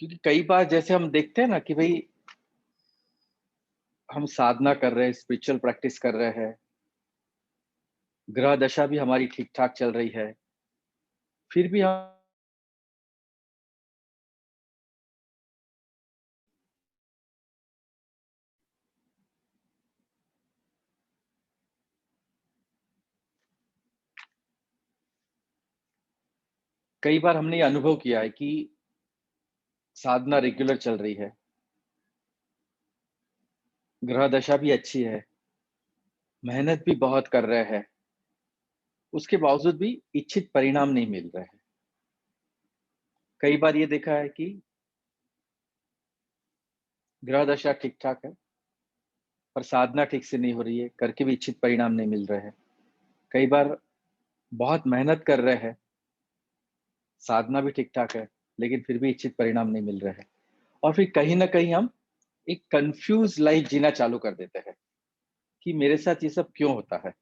क्योंकि कई बार जैसे हम देखते हैं ना कि भाई हम साधना कर रहे हैं, स्पिरिचुअल प्रैक्टिस कर रहे हैं, ग्रह दशा भी हमारी ठीक-ठाक चल रही है, फिर भी हम कई बार हमने ये अनुभव किया है कि साधना रेगुलर चल रही है, ग्रह दशा भी अच्छी है, मेहनत भी बहुत कर रहे हैं, उसके बावजूद भी इच्छित परिणाम नहीं मिल रहे हैं। कई बार ये देखा है कि ग्रह दशा ठीक-ठाक है, पर साधना ठीक से नहीं हो रही है, करके भी इच्छित परिणाम नहीं मिल रहे हैं। कई बार बहुत मेहनत कर रहे हैं, साधना भी ठीक-ठाक है, लेकिन फिर भी इच्छित परिणाम नहीं मिल रहे हैं। और फिर कहीं न कहीं हम एक कन्फ्यूज़ लाइफ़ जीना चालू कर देते हैं, कि मेरे साथ ये सब क्यों होता है?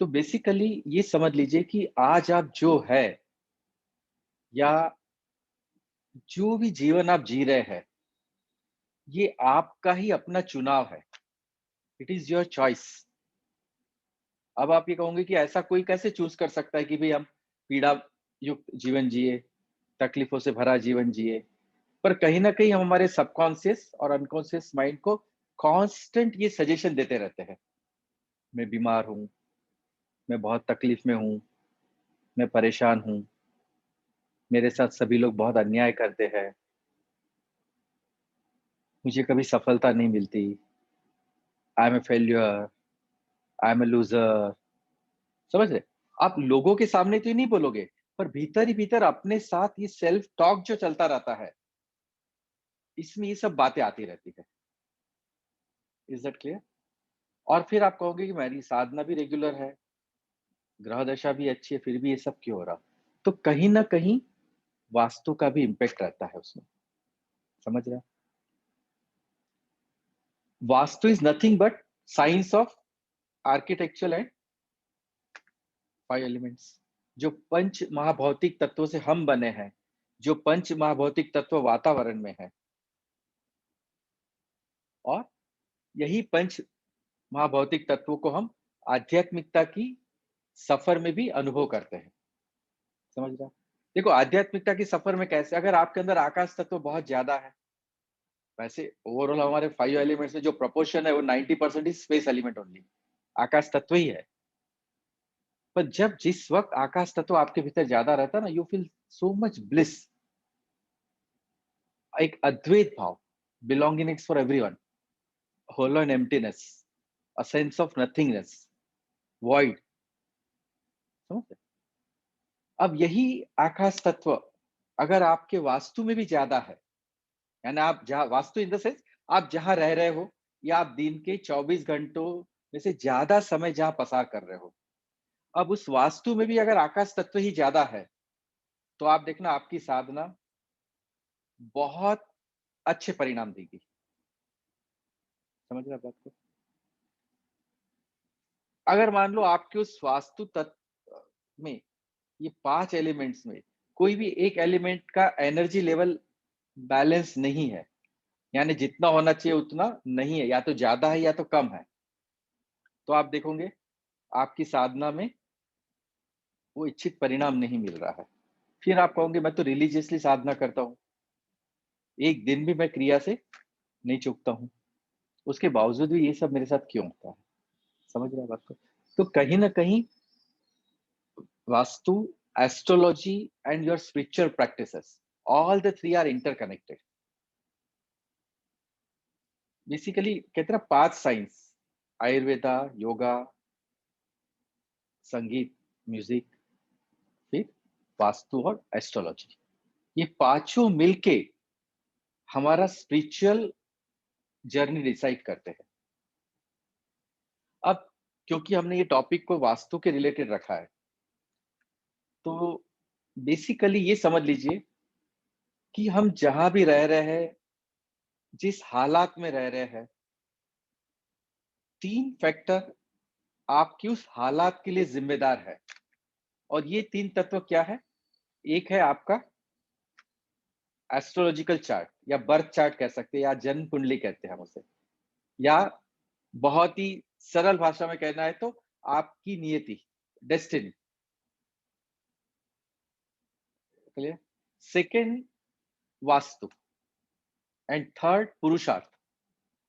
तो बेसिकली ये समझ लीजिए कि आज आप जो है या जो भी जीवन आप जी रहे हैं, ये आपका ही अपना चुनाव है। It is your choice. अब आप ये कहोगे कि ऐसा कोई कैसे चूज़ कर सकता है कि भई हम पीड़ा युक्त जीवन जिए, तकलीफ़ों से भरा जीवन जिए। पर कहीं न कहीं हम हमारे सबकॉन्शियस और अनकॉन्शियस माइंड को कांस्टेंट ये सजेशन देते रहते हैं। मैं बीमार हूँ, मैं बहुत तकलीफ़ में हूँ, मैं परेशान हूँ, मेरे साथ सभी लोग बहुत अन्याय करते हैं, मुझे कभी सफलता नहीं मिलती, I am a failure, I am a loser. समझ रहे? आप लोगों के सामने तो ये नहीं बोलोगे, पर भीतर ही भीतर अपने साथ ये सेल्फ टॉक जो चलता रहता है, इसमें ये सब बातें आती रहती है। Is that clear? और फिर आप कहोगे कि मेरी साधना भी रेगुलर है, ग्रह दशा भी अच्छी है, फिर भी ये सब क्यों हो रहा? तो कहीं न कहीं वास्तु का भी इम्पैक्ट रहता है उसमें। समझ रहे हैं? Vastu is nothing but science of architecture and 5 elements. जो पंच महाभौतिक तत्वों से हम बने हैं, जो पंच महाभौतिक तत्व वातावरण में है और यही पंच महाभौतिक तत्वों को हम आध्यात्मिकता की सफर में भी अनुभव करते हैं। समझ रहे हैं? देखो आध्यात्मिकता की सफर में कैसे अगर आपके अंदर आकाश तत्व बहुत ज़्यादा है, वैसे ओवरऑल हमारे 5 एलिमेंट्स में जो प्रोपोर्शन है वो 90% इज़ स्पेस एलिमेंट ओनली। आकाश तत्व ही है। पर जब जिस वक़्त आकाश तत्व आपके भीतर ज़्यादा रहता है ना, you feel so much bliss, एक अद्वैत भाव, belongingness for everyone, hollow and emptiness, a sense of nothingness, void. समझ रहे? अब यही आकाश तत्व अगर आपके वास्तु में भी ज़्यादा है, यानी आप जहाँ वास्तु इन द सेंस आप जहाँ रह रहे हो या आप दिन के 24 घंटों में से ज़्यादा समय जहाँ पसार कर रहे हो, अब उस वास्तु में भी अगर आकाश तत्व ही ज़्यादा है, तो आप देखना आपकी साधना बहुत अच्छे परिणाम देगी। समझ रहे हैं आप बात को? अगर मान लो आपके उस वास्तु तत्व में ये 5 एलिमेंट्स में कोई भी एक एलिमेंट का एनर्जी लेवल बैलेंस नहीं है, यानी जितना होना चाहिए उतना नहीं है, या तो ज़्यादा है या तो कम है, तो आप देखोगे आपकी साधना में वो इच्छित परिणाम नहीं मिल रहा है। फिर आप कहोगे मैं तो रिलिजियसली साधना करता हूँ, एक दिन भी मैं क्रिया से नहीं चूकता हूँ, उसके बावजूद भी ये सब मेरे साथ क्यों होता है? समझ रहे हैं बात को? तो कहीं न कहीं vastu, astrology and your spiritual practices, all the 3 are interconnected. Basically कहते हैं ना 5 साइंस, आयुर्वेदा, योगा, संगीत, म्यूज़िक, फिर वास्तु और एस्ट्रोलॉजी। ये पाँचों मिलके हमारा स्पिरिचुअल जर्नी डिसाइड करते हैं। अब क्योंकि हमने ये टॉपिक को वास्तु के रिलेटेड रखा है, तो बेसिकली ये समझ लीजिए कि हम जहाँ भी रह रहे हैं, जिस हालात में रह रहे हैं, 3 फैक्टर आपकी उस हालात के लिए ज़िम्मेदार है। और ये 3 तत्व क्या है? एक है आपका एस्ट्रोलॉजिकल चार्ट या बर्थ चार्ट कह सकते हैं, या जन्म कुंडली कहते हैं हम उसे, या बहुत ही सरल भाषा में कहना है तो आपकी नियति, destiny. Clear? Second vastu, and third पुरुषार्थ,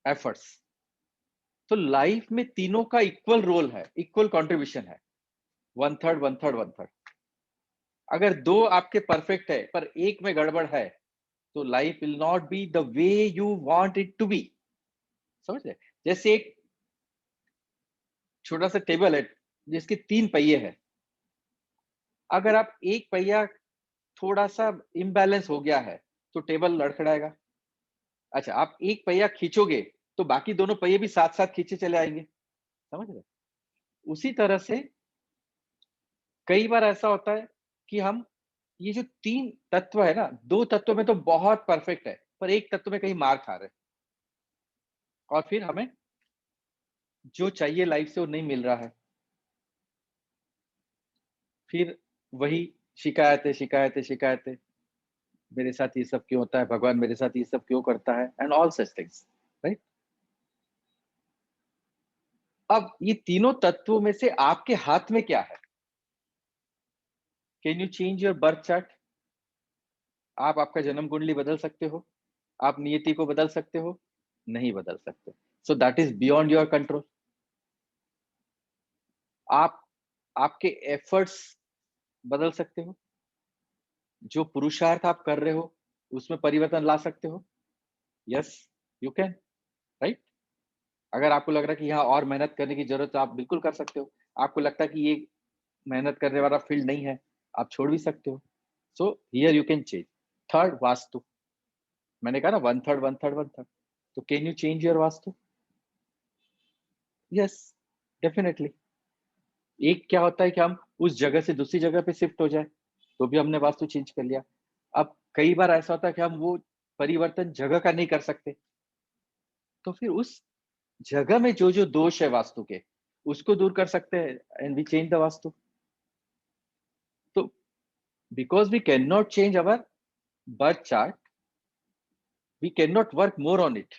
एफर्ट्स। तो लाइफ में तीनों का इक्वल रोल है, इक्वल कंट्रीब्यूशन है, 1/3 1/3 1/3। अगर दो आपके परफेक्ट है पर एक में गड़बड़ है, तो life will not be the way you want it to be. समझ रहे? जैसे एक छोटा सा टेबल है जिसके 3 पहिए हैं। अगर आप एक पहिया थोड़ा सा इम्बैलेंस हो गया है तो टेबल लड़खड़ाएगा। अच्छा, आप एक पहिया खींचोगे तो बाकी दोनों पहिए भी साथ साथ खींचे चले आएंगे। समझ रहे? उसी तरह से कई बार ऐसा होता है कि हम ये जो 3 तत्व है ना, 2 तत्व में तो बहुत परफेक्ट है, पर एक तत्व में कहीं मार खा रहे हैं, और फिर हमें जो चाहिए लाइफ से वो नहीं मिल रहा है। फिर वही शिकायतें शिकायतें शिकायतें, मेरे साथ ये सब क्यों होता है, भगवान मेरे साथ ये सब क्यों करता है, and all such things, right? अब ये तीनों तत्वों में से आपके हाथ में क्या है? Can you change your birth chart? आप आपका जन्म कुंडली बदल सकते हो? आप नियति को बदल सकते हो? नहीं बदल सकते। So that is beyond your control. आप आपके एफर्ट्स बदल सकते हो, जो पुरुषार्थ आप कर रहे हो उसमें परिवर्तन ला सकते हो। Yes, you can, right? अगर आपको लग रहा है कि यहाँ और मेहनत करने की जरूरत है, आप बिल्कुल कर सकते हो। आपको लगता है कि ये मेहनत करने वाला फील्ड नहीं है, आप छोड़ भी सकते हो। So here you can change. Third, vastu. मैंने कहा ना, 1/3 1/3 1/3। तो can you change your vastu? Yes, definitely. एक क्या होता है कि हम उस जगह से दूसरी जगह पे शिफ्ट हो जाए, तो भी हमने वास्तु चेंज कर लिया। अब कई बार ऐसा होता है कि हम वो परिवर्तन जगह का नहीं कर सकते, तो फिर उस जगह में जो जो दोष है वास्तु के, उसको दूर कर सकते हैं, and we change the vastu. तो because we can not change our birth chart, we cannot work more on it.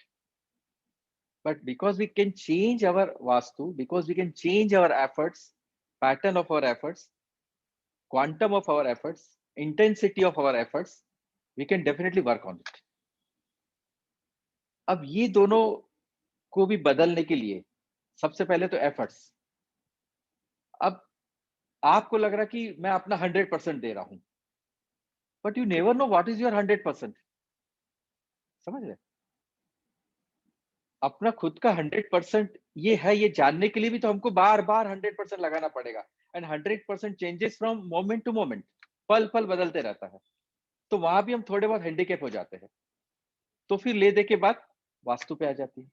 But because we can change our vastu, because we can change our efforts, pattern of our efforts, quantum of our efforts, intensity of our efforts, we can definitely work on it. अब ये दोनों को भी बदलने के लिए सबसे पहले तो एफर्ट्स। अब आपको लग रहा कि मैं अपना 100% दे रहा हूं, but you never know what is your 100%। समझ रहे? अपना खुद का 100% ये है, ये जानने के लिए भी तो हमको बार बार 100% लगाना पड़ेगा। And 100% changes from moment to moment, पल पल बदलते रहता है। तो वहां भी हम थोड़े बहुत हैंडीकैप हो जाते हैं। तो फिर ले दे के बाद वास्तु पे आ जाती है।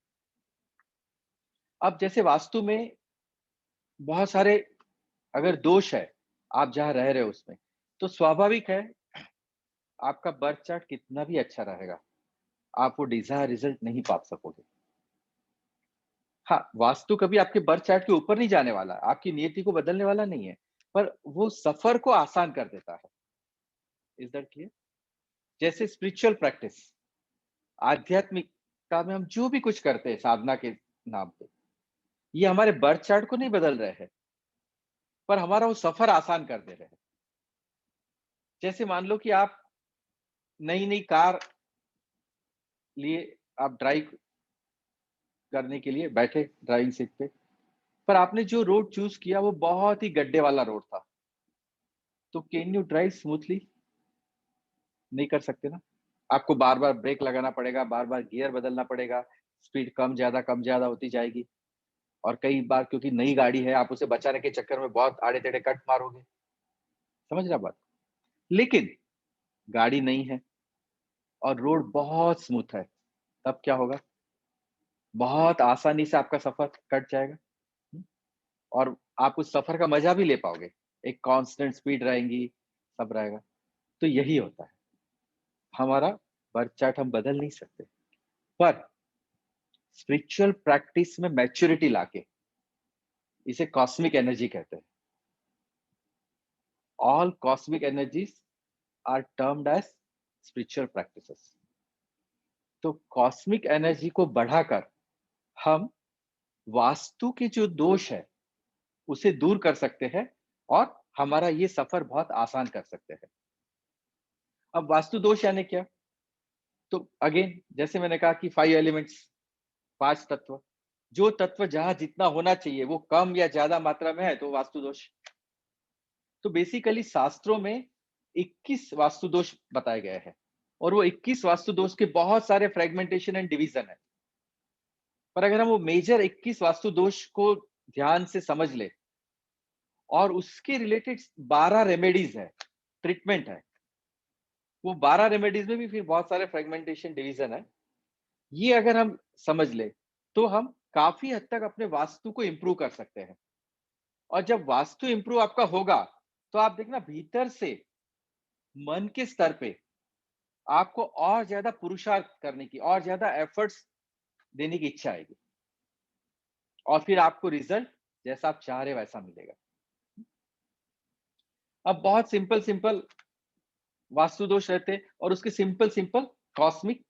अब जैसे वास्तु में बहुत सारे अगर दोष है आप जहां रह रहे हो उसमें, तो स्वाभाविक है आपका बर्थ चार्ट कितना भी अच्छा रहेगा, आप वो डिजायर रिजल्ट नहीं पा सकोगे। हाँ, वास्तु कभी आपके बर्थ चार्ट के ऊपर नहीं जाने वाला, आपकी नियति को बदलने वाला नहीं है, पर वो सफर को आसान कर देता है। Is that clear? जैसे स्पिरिचुअल प्रैक्टिस, आध्यात्मिकता में हम जो भी कुछ करते हैं साधना के नाम पे, ये हमारे बर्थ चार्ट को नहीं बदल रहे हैं, पर हमारा वो सफर आसान कर दे रहे हैं। जैसे मान लो कि आप नई नई कार लिए, आप ड्राइव करने के लिए बैठे ड्राइविंग सीट पे, पर आपने जो रोड चूज किया वो बहुत ही गड्ढे वाला रोड था, तो कैन यू ड्राइव स्मूथली? नहीं कर सकते ना। आपको बार बार ब्रेक लगाना पड़ेगा, बार बार गियर बदलना पड़ेगा, स्पीड कम ज्यादा होती जाएगी। और कई बार क्योंकि नई गाड़ी है, आप उसे बचाने के चक्कर में बहुत आड़े टेढ़े कट मारोगे। समझ रहे बात? लेकिन गाड़ी नहीं है और रोड बहुत स्मूथ है, तब क्या होगा? बहुत आसानी से आपका सफर कट जाएगा। हम्म? और आप उस सफर का मजा भी ले पाओगे, एक कांस्टेंट स्पीड रहेंगी, सब रहेगा। तो यही होता है, हमारा बर्थ चार्ट हम बदल नहीं सकते, पर स्पिरिचुअल प्रैक्टिस में मैच्योरिटी लाके, इसे कॉस्मिक एनर्जी कहते हैं। All cosmic energies are termed as spiritual practices. तो कॉस्मिक एनर्जी को बढ़ाकर हम वास्तु के जो दोष है उसे दूर कर सकते हैं और हमारा ये सफर बहुत आसान कर सकते हैं। अब वास्तु दोष यानी क्या? तो अगेन जैसे मैंने कहा कि 5 एलिमेंट्स, 5 तत्व, जो तत्व जहां जितना होना चाहिए वो कम या ज्यादा मात्रा में है तो वास्तु दोष। तो बेसिकली शास्त्रों में 21 वास्तु दोष बताए गए हैं और वो 21 वास्तु दोष के बहुत सारे फ्रेगमेंटेशन एंड डिवीजन है। पर अगर हम वो मेजर 21 वास्तु दोष को ध्यान से समझ ले और उसके रिलेटेड 12 रेमेडीज है, ट्रीटमेंट है, वो 12 रेमेडीज में भी फिर बहुत सारे फ्रेगमेंटेशन डिवीजन है। ये अगर हम समझ ले तो हम काफी हद तक अपने वास्तु को इंप्रूव कर सकते हैं। और जब वास्तु इंप्रूव आपका होगा तो आप देखना भीतर से मन के स्तर पे आपको और ज्यादा पुरुषार्थ करने की, और ज्यादा एफर्ट्स देने की इच्छा आएगी और फिर आपको रिजल्ट जैसा आप चाह रहे वैसा मिलेगा। अब बहुत सिंपल सिंपल वास्तु दोष रहते हैं और उसके सिंपल सिंपल कॉस्मिक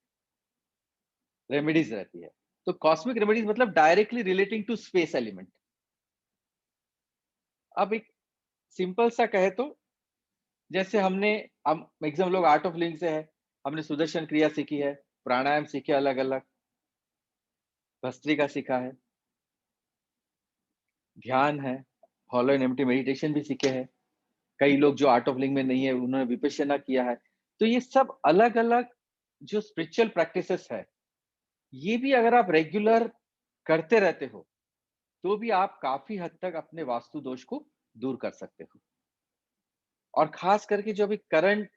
रेमेडीज रहती है। तो कॉस्मिक रेमेडीज मतलब directly relating to space element. अब एक सिंपल सा कहे तो जैसे हम मैक्सिमम लोग आर्ट ऑफ लिविंग से है, हमने सुदर्शन क्रिया सीखी है, प्राणायाम सीखे अलग अलग, भस्त्रिका सीखा है, ध्यान है, हॉलो एंड एम्प्टी मेडिटेशन भी सीखे हैं। कई लोग जो आर्ट ऑफ लिविंग में नहीं है उन्होंने विपश्यना किया है। तो ये सब अलग अलग जो स्पिरिचुअल प्रैक्टिसेस है, ये भी अगर आप रेगुलर करते रहते हो तो भी आप काफी हद तक अपने वास्तु दोष को दूर कर सकते हो। और खास करके जो अभी करंट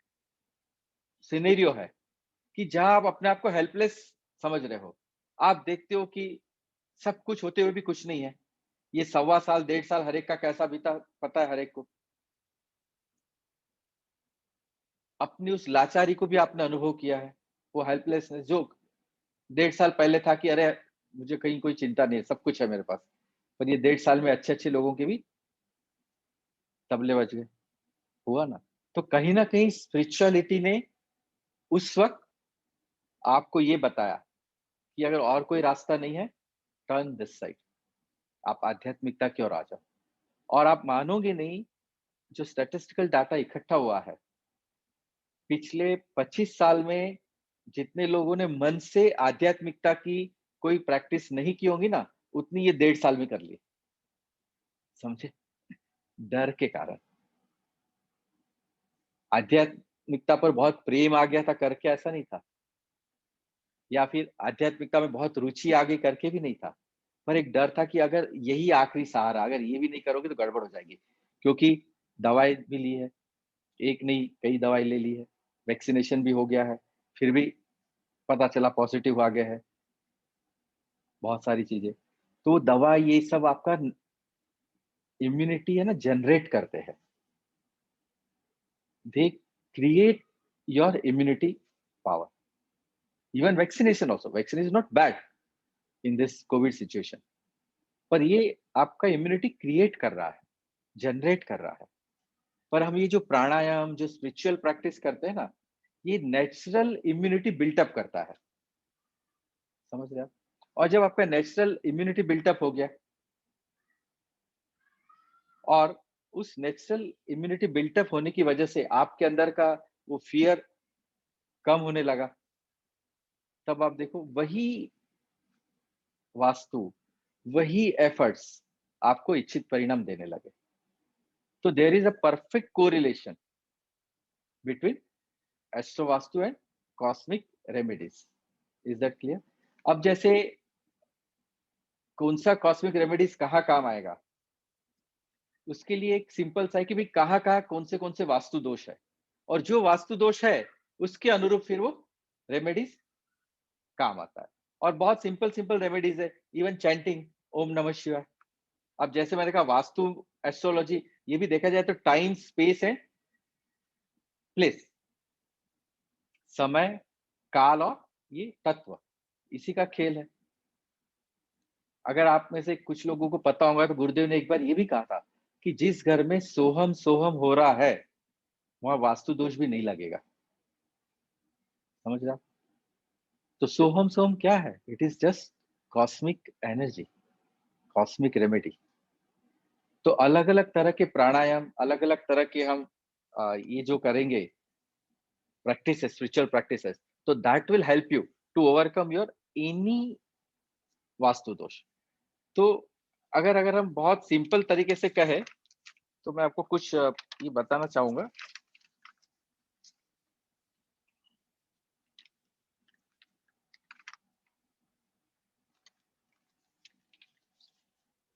सिनेरियो है कि जहां आप अपने आप को हेल्पलेस समझ रहे हो, आप देखते हो कि सब कुछ होते हुए भी कुछ नहीं है। ये 1.25 साल 1.5 साल हर एक का कैसा बीता पता है हर एक को। अपनी उस लाचारी को भी आपने अनुभव किया है, वो हेल्पलेसनेस जो 1.5 साल पहले था कि अरे मुझे कहीं कोई चिंता नहीं है, सब कुछ है मेरे पास। पर ये 1.5 साल में अच्छे अच्छे लोगों के भी तबले बज गए, हुआ ना। तो कहीं ना कहीं स्पिरिचुअलिटी ने उस वक्त आपको ये बताया कि अगर और कोई रास्ता नहीं है, टर्न दिस साइड, आप आध्यात्मिकता की ओर आ जाओ। और आप मानोगे नहीं, जो स्टैटिस्टिकल डाटा इकट्ठा हुआ है पिछले 25 साल में, जितने लोगों ने मन से आध्यात्मिकता की कोई प्रैक्टिस नहीं की होंगी ना, उतनी ये 1.5 साल में कर ली। समझे? डर के कारण। आध्यात्मिकता पर बहुत प्रेम आ गया था करके ऐसा नहीं था, या फिर आध्यात्मिकता में बहुत रुचि आ गई करके भी नहीं था। पर एक डर था कि अगर यही आखिरी सहारा, अगर ये भी नहीं करोगे तो गड़बड़ हो जाएगी। क्योंकि दवाई भी ली है, एक नहीं कई दवाई ले ली है, वैक्सीनेशन भी हो गया है, फिर भी पता चला पॉजिटिव आ गया है, बहुत सारी चीजें। तो वो दवा ये सब आपका इम्यूनिटी है ना जनरेट करते हैं, they create your immunity power. Even vaccination also, vaccination is not bad in this Covid situation, पर ये आपका इम्यूनिटी क्रिएट कर रहा है, जनरेट कर रहा है। पर हम ये जो प्राणायाम, जो स्पिरिचुअल प्रैक्टिस करते हैं ना, ये नेचुरल इम्यूनिटी बिल्टअप करता है। समझ रहे आप? और जब आपका नेचुरल इम्यूनिटी बिल्टअप हो गया और उस नेचुरल इम्यूनिटी बिल्टअप होने की वजह से आपके अंदर का वो फियर कम होने लगा, तब आप देखो वही वास्तु, वही एफर्ट्स आपको इच्छित परिणाम देने लगे। तो there is a perfect correlation between astro vastu and cosmic remedies. Is that clear? अब जैसे कौन सा कॉस्मिक रेमेडीज कहाँ काम आएगा, उसके लिए एक सिंपल सा है कि भाई कहाँ कहाँ कौन से वास्तु दोष है, और जो वास्तु दोष है उसके अनुरूप फिर वो रेमेडीज काम आता है। और बहुत सिंपल सिंपल रेमेडीज है, इवन चैंटिंग ओम नमः शिवाय। अब जैसे मैंने कहा वास्तु एस्ट्रोलॉजी, ये भी देखा जाए तो टाइम स्पेस एंड प्लेस, समय काल और ये तत्व, इसी का खेल है। अगर आप में से कुछ लोगों को पता होगा तो गुरुदेव ने एक बार ये भी कहा था कि जिस घर में सोहम सोहम हो रहा है वहां वास्तु दोष भी नहीं लगेगा। समझ रहे आप? तो सोहम सोम क्या है? It is just cosmic energy, cosmic remedy. तो अलग अलग तरह के प्राणायाम, अलग अलग तरह के हम ये जो करेंगे प्रैक्टिसेस, स्पिरिचुअल प्रैक्टिसेस, तो that will help you to overcome your any vastu dosh. तो अगर अगर हम बहुत सिंपल तरीके से कहें तो मैं आपको कुछ ये बताना चाहूंगा।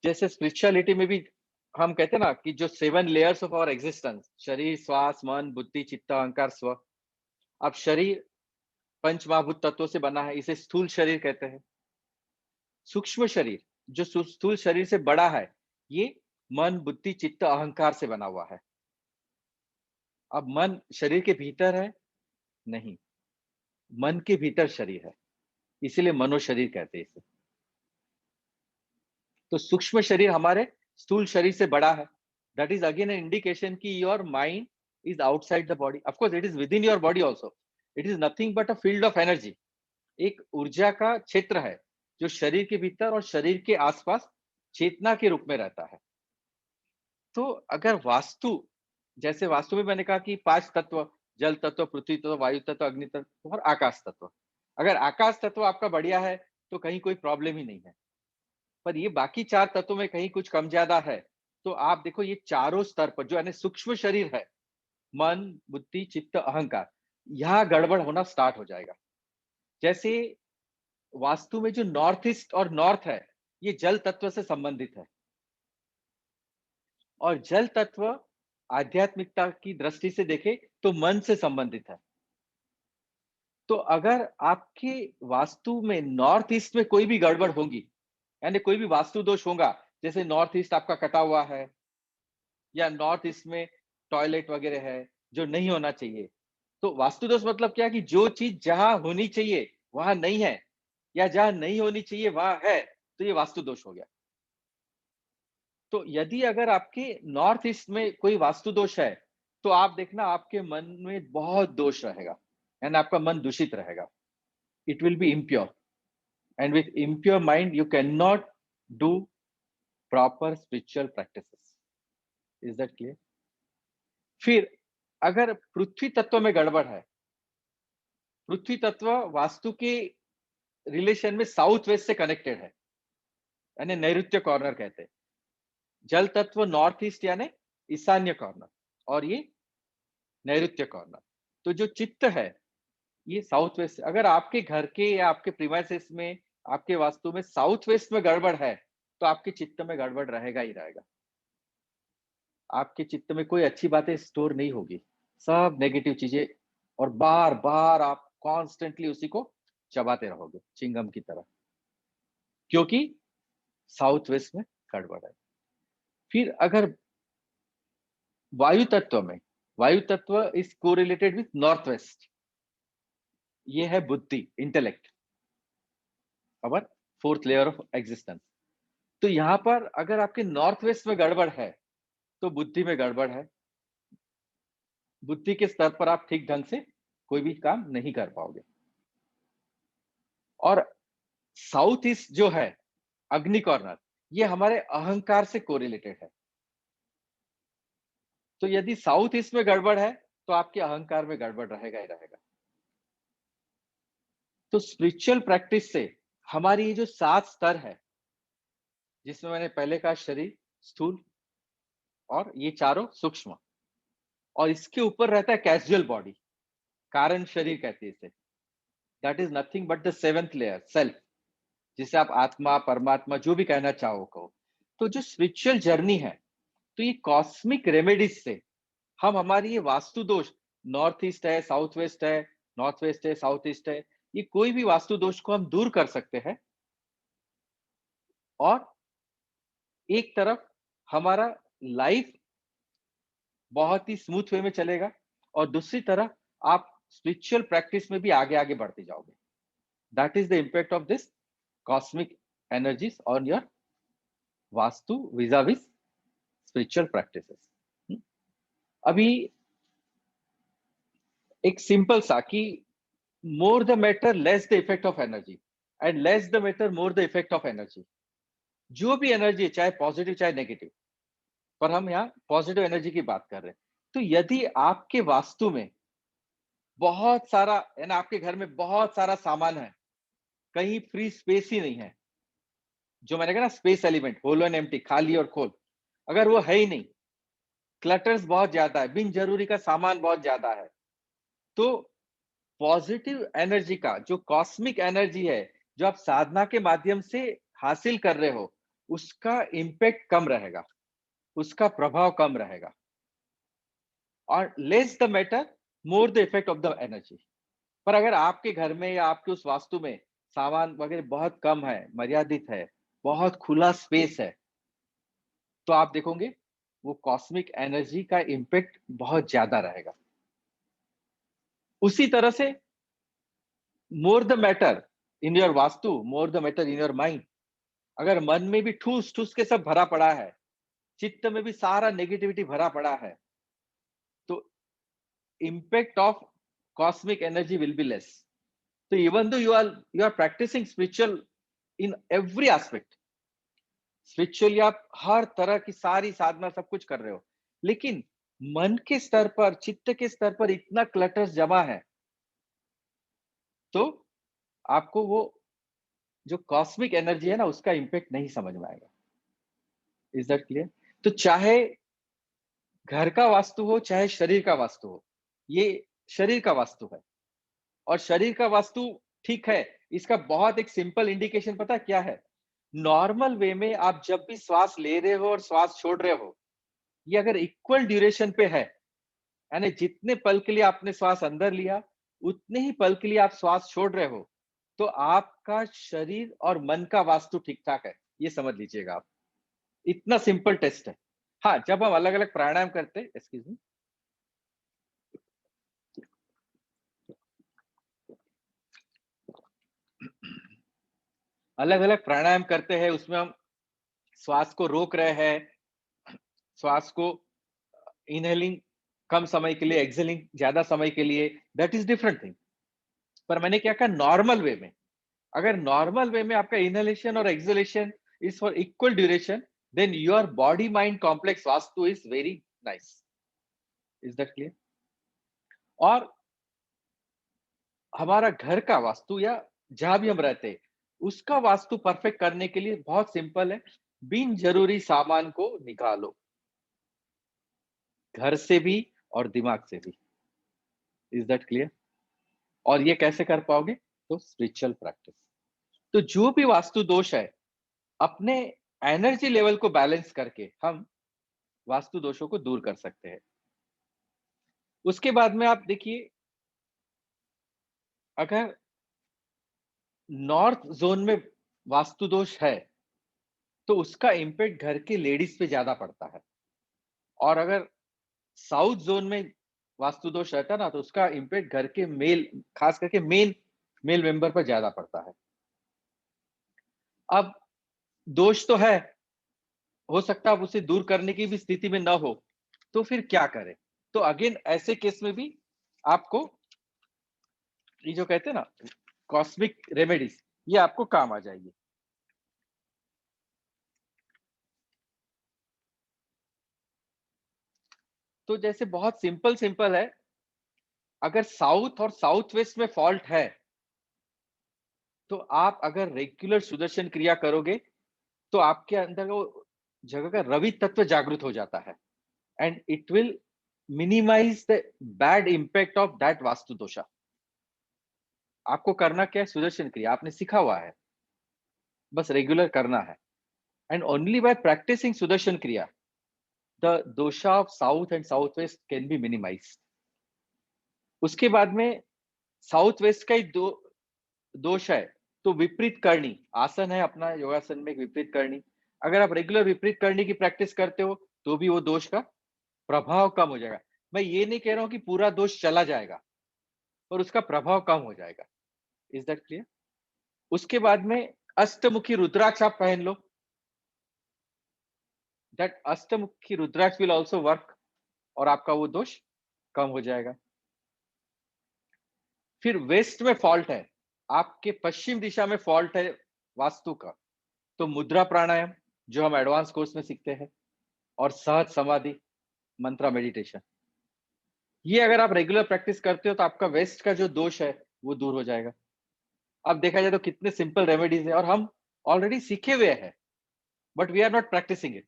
जैसे स्पिरिचुअलिटी में भी हम कहते हैं ना कि जो 7 लेयर्स ऑफ आवर एग्जिस्टेंस, शरीर, श्वास, मन, बुद्धि, चित्त, अहंकार, स्व। अब शरीर पंच महाभूत तत्वों से बना है, इसे स्थूल शरीर कहते हैं। सूक्ष्म शरीर जो स्थूल शरीर से बड़ा है, ये मन, बुद्धि, चित्त, अहंकार से बना हुआ है। अब मन शरीर के भीतर है? नहीं, मन के भीतर शरीर है, इसीलिए मनोशरीर कहते हैं इसे। तो सूक्ष्म शरीर हमारे स्थूल शरीर से बड़ा है। That is again an indication कि your mind is outside the body. Of course it is within your body also. It is nothing but a field of energy. एक ऊर्जा का क्षेत्र है जो शरीर के भीतर और शरीर के आसपास चेतना के रूप में रहता है। तो अगर वास्तु, जैसे वास्तु में मैंने कहा कि 5 तत्व, जल तत्व, पृथ्वी तत्व, वायु तत्व, अग्नि तत्व और आकाश तत्व। अगर आकाश तत्व आपका बढ़िया है तो कहीं कोई प्रॉब्लम ही नहीं है। पर ये बाकी 4 तत्वों में कहीं कुछ कम ज्यादा है, तो आप देखो ये चारों स्तर पर जो यानी सूक्ष्म शरीर है, मन, बुद्धि, चित्त, अहंकार, यहाँ गड़बड़ होना स्टार्ट हो जाएगा। जैसे वास्तु में जो नॉर्थ ईस्ट और नॉर्थ है, ये जल तत्व से संबंधित है। और जल तत्व आध्यात्मिकता की दृष्टि से देखे तो मन से संबंधित है। तो अगर आपके वास्तु में नॉर्थ ईस्ट में कोई भी गड़बड़ होगी, यानी कोई भी वास्तु दोष होगा, जैसे नॉर्थ ईस्ट आपका कटा हुआ है या नॉर्थ ईस्ट में टॉयलेट वगैरह है जो नहीं होना चाहिए, तो वास्तु दोष मतलब क्या कि जो चीज जहां होनी चाहिए वहां नहीं है, या जहां नहीं होनी चाहिए वहां है, तो ये वास्तु दोष हो गया। तो यदि अगर आपके नॉर्थ ईस्ट में कोई वास्तु दोष है, तो आप देखना आपके मन में बहुत दोष रहेगा, यानी आपका मन दूषित रहेगा। It will be impure, and with impure mind you can not do proper spiritual practices. Is that clear? फिर अगर पृथ्वी तत्व में गड़बड़ है, पृथ्वी तत्व वास्तु के रिलेशन में साउथ वेस्ट से कनेक्टेड है, यानी नैऋत्य कॉर्नर कहते हैं। जल तत्व नॉर्थ ईस्ट यानी ईशान्य कॉर्नर, और ये नैऋत्य कॉर्नर। तो जो चित्त है ये साउथ वेस्ट। अगर आपके घर के या आपके प्रीमाइसेस में, आपके वास्तु में साउथ वेस्ट में गड़बड़ है, तो आपके चित्त में गड़बड़ रहेगा ही रहेगा। आपके चित्त में कोई अच्छी बातें स्टोर नहीं होगी, सब नेगेटिव चीजें, और बार बार आप कॉन्स्टेंटली उसी को चबाते रहोगे चिंगम की तरह, क्योंकि साउथ वेस्ट में गड़बड़ है। फिर अगर वायु तत्व में, वायु तत्व is correlated with north west, ये है बुद्धि, intellect, our fourth layer of existence. तो यहां पर अगर आपके नॉर्थ वेस्ट में गड़बड़ है तो बुद्धि में गड़बड़ है। बुद्धि के स्तर पर आप ठीक ढंग से कोई भी काम नहीं कर पाओगे। और साउथ ईस्ट जो है, अग्नि कॉर्नर, ये हमारे अहंकार से कोरिलेटेड है। तो यदि साउथ ईस्ट में गड़बड़ है तो आपके अहंकार में गड़बड़ रहेगा ही रहेगा। तो स्पिरिचुअल प्रैक्टिस से हमारी ये जो 7 स्तर है, जिसमें मैंने पहले कहा शरीर स्थूल और ये चारों सूक्ष्म, और इसके ऊपर रहता है कैजुअल बॉडी, कारण शरीर कहते हैं इसे। That is nothing but the 7th layer, self, जिसे आप आत्मा, परमात्मा जो भी कहना चाहो कहो। तो जो स्पिरिचुअल जर्नी है, तो ये कॉस्मिक रेमेडीज से हम हमारी ये वास्तु दोष, नॉर्थ ईस्ट है, साउथ वेस्ट है, नॉर्थ वेस्ट है, साउथ ईस्ट है, ये कोई भी वास्तु दोष को हम दूर कर सकते हैं। और एक तरफ हमारा लाइफ बहुत ही स्मूथ वे में चलेगा, और दूसरी तरफ आप स्पिरिचुअल प्रैक्टिस में भी आगे आगे बढ़ते जाओगे। That is the impact of this cosmic energies on your vastu vis a vis spiritual practices. अभी एक सिंपल सा कि more the matter less the effect of energy, and less the matter more the effect of energy. जो भी energy है, चाहे positive चाहे negative, पर हम यहाँ पॉजिटिव एनर्जी की बात कर रहे हैं। तो यदि आपके वास्तु में बहुत सारा है ना, आपके घर में बहुत सारा सामान है, कहीं फ्री स्पेस ही नहीं है, जो मैंने कहा ना space element, hollow and empty, खाली और खोल, अगर वो है ही नहीं, क्लटर्स बहुत ज्यादा है, बिन जरूरी का सामान बहुत ज्यादा है, तो पॉजिटिव एनर्जी का जो कॉस्मिक एनर्जी है, जो आप साधना के माध्यम से हासिल कर रहे हो, उसका इंपैक्ट कम रहेगा, उसका प्रभाव कम रहेगा। और less the matter more the effect of the energy. पर अगर आपके घर में या आपके उस वास्तु में सामान वगैरह बहुत कम है, मर्यादित है, बहुत खुला स्पेस है, तो आप देखोगे वो कॉस्मिक एनर्जी का इंपैक्ट बहुत ज्यादा रहेगा। उसी तरह से more the matter in your vastu, more the matter in your mind. अगर मन में भी ठूस ठूस के सब भरा पड़ा है, चित्त में भी सारा नेगेटिविटी भरा पड़ा है, तो impact of cosmic energy will be less. So even though you are practicing spiritual in every aspect, spiritually आप हर तरह की सारी साधना सब कुछ कर रहे हो, लेकिन मन के स्तर पर, चित्त के स्तर पर इतना क्लटर्स जमा है, तो आपको वो जो कॉस्मिक एनर्जी है ना, उसका इंपैक्ट नहीं समझ में आएगा। Is that clear? तो चाहे घर का वास्तु हो, चाहे शरीर का वास्तु हो, ये शरीर का वास्तु है, और शरीर का वास्तु ठीक है। इसका बहुत एक सिंपल इंडिकेशन पता क्या है? नॉर्मल वे में आप जब भी श्वास ले रहे हो और श्वास छोड़ रहे हो, ये अगर इक्वल ड्यूरेशन पे है, यानी जितने पल के लिए आपने श्वास अंदर लिया, उतने ही पल के लिए आप श्वास छोड़ रहे हो, तो आपका शरीर और मन का वास्तु ठीक ठाक है, ये समझ लीजिएगा आप। इतना सिंपल टेस्ट है। हाँ, जब हम अलग अलग प्राणायाम करते हैं, एक्सक्यूज मी, अलग अलग प्राणायाम करते हैं, उसमें हम श्वास को रोक रहे हैं, श्वास को इनहेलिंग कम समय के लिए, एक्सहेलिंग ज्यादा समय के लिए, दैट इज डिफरेंट थिंग। पर मैंने क्या कहा, नॉर्मल वे में, अगर नॉर्मल वे में आपका इनहेलेशन और exhalation is for equal duration, then your body mind complex vastu is very nice. Is that clear? और हमारा घर का वास्तु या जहां भी हम रहते हैं, उसका वास्तु परफेक्ट करने के लिए बहुत सिंपल है, बिन जरूरी सामान को निकालो, घर से भी और दिमाग से भी। Is that clear? और ये कैसे कर पाओगे? तो स्पिरिचुअल प्रैक्टिस। तो जो भी वास्तु दोष है, अपने एनर्जी लेवल को बैलेंस करके हम वास्तु दोषों को दूर कर सकते हैं। उसके बाद में आप देखिए, अगर नॉर्थ जोन में वास्तु दोष है, तो उसका इंपैक्ट घर के लेडीज पे ज्यादा पड़ता है, और अगर साउथ जोन में वास्तु दोष रहता है ना, तो उसका इंपैक्ट घर के मेल, खास करके मेल मेंबर पर ज्यादा पड़ता है। अब दोष तो है, हो सकता है आप उसे दूर करने की भी स्थिति में ना हो, तो फिर क्या करें? तो अगेन ऐसे केस में भी आपको ये जो कहते हैं ना कॉस्मिक रेमेडीज, ये आपको काम आ जाएगी। तो जैसे बहुत सिंपल सिंपल है, अगर साउथ और साउथ वेस्ट में फॉल्ट है, तो आप अगर रेगुलर सुदर्शन क्रिया करोगे, तो आपके अंदर वो जगह का रवि तत्व जागृत हो जाता है, and it will minimise the bad impact of that vastu dosha. आपको करना क्या है? सुदर्शन क्रिया आपने सीखा हुआ है, बस रेगुलर करना है, and only by practicing Sudarshan Kriya the dosha of south and south west can be minimised. उसके बाद में साउथ वेस्ट का ही दोष है, तो विपरीत करनी आसन है अपना, योगासन में एक विपरीत करनी, अगर आप रेगुलर विपरीत करनी की प्रैक्टिस करते हो, तो भी वो दोष का प्रभाव कम हो जाएगा। मैं ये नहीं कह रहा हूं कि पूरा दोष चला जाएगा, पर उसका प्रभाव कम हो जाएगा। Is that clear? उसके बाद में अष्टमुखी रुद्राक्ष आप पहन लो, that ashtamukhi rudraksha will also work, और आपका वो दोष कम हो जाएगा। फिर वेस्ट में फॉल्ट है, आपके पश्चिम दिशा में फॉल्ट है वास्तु का, तो मुद्रा प्राणायाम जो हम एडवांस कोर्स में सीखते हैं, और सहज समाधि मंत्रा मेडिटेशन, ये अगर आप रेगुलर प्रैक्टिस करते हो तो आपका वेस्ट का जो दोष है वो दूर हो जाएगा। अब देखा जाए तो कितने सिंपल रेमेडीज है और हम ऑलरेडी सीखे हुए हैं, but we are not practicing it.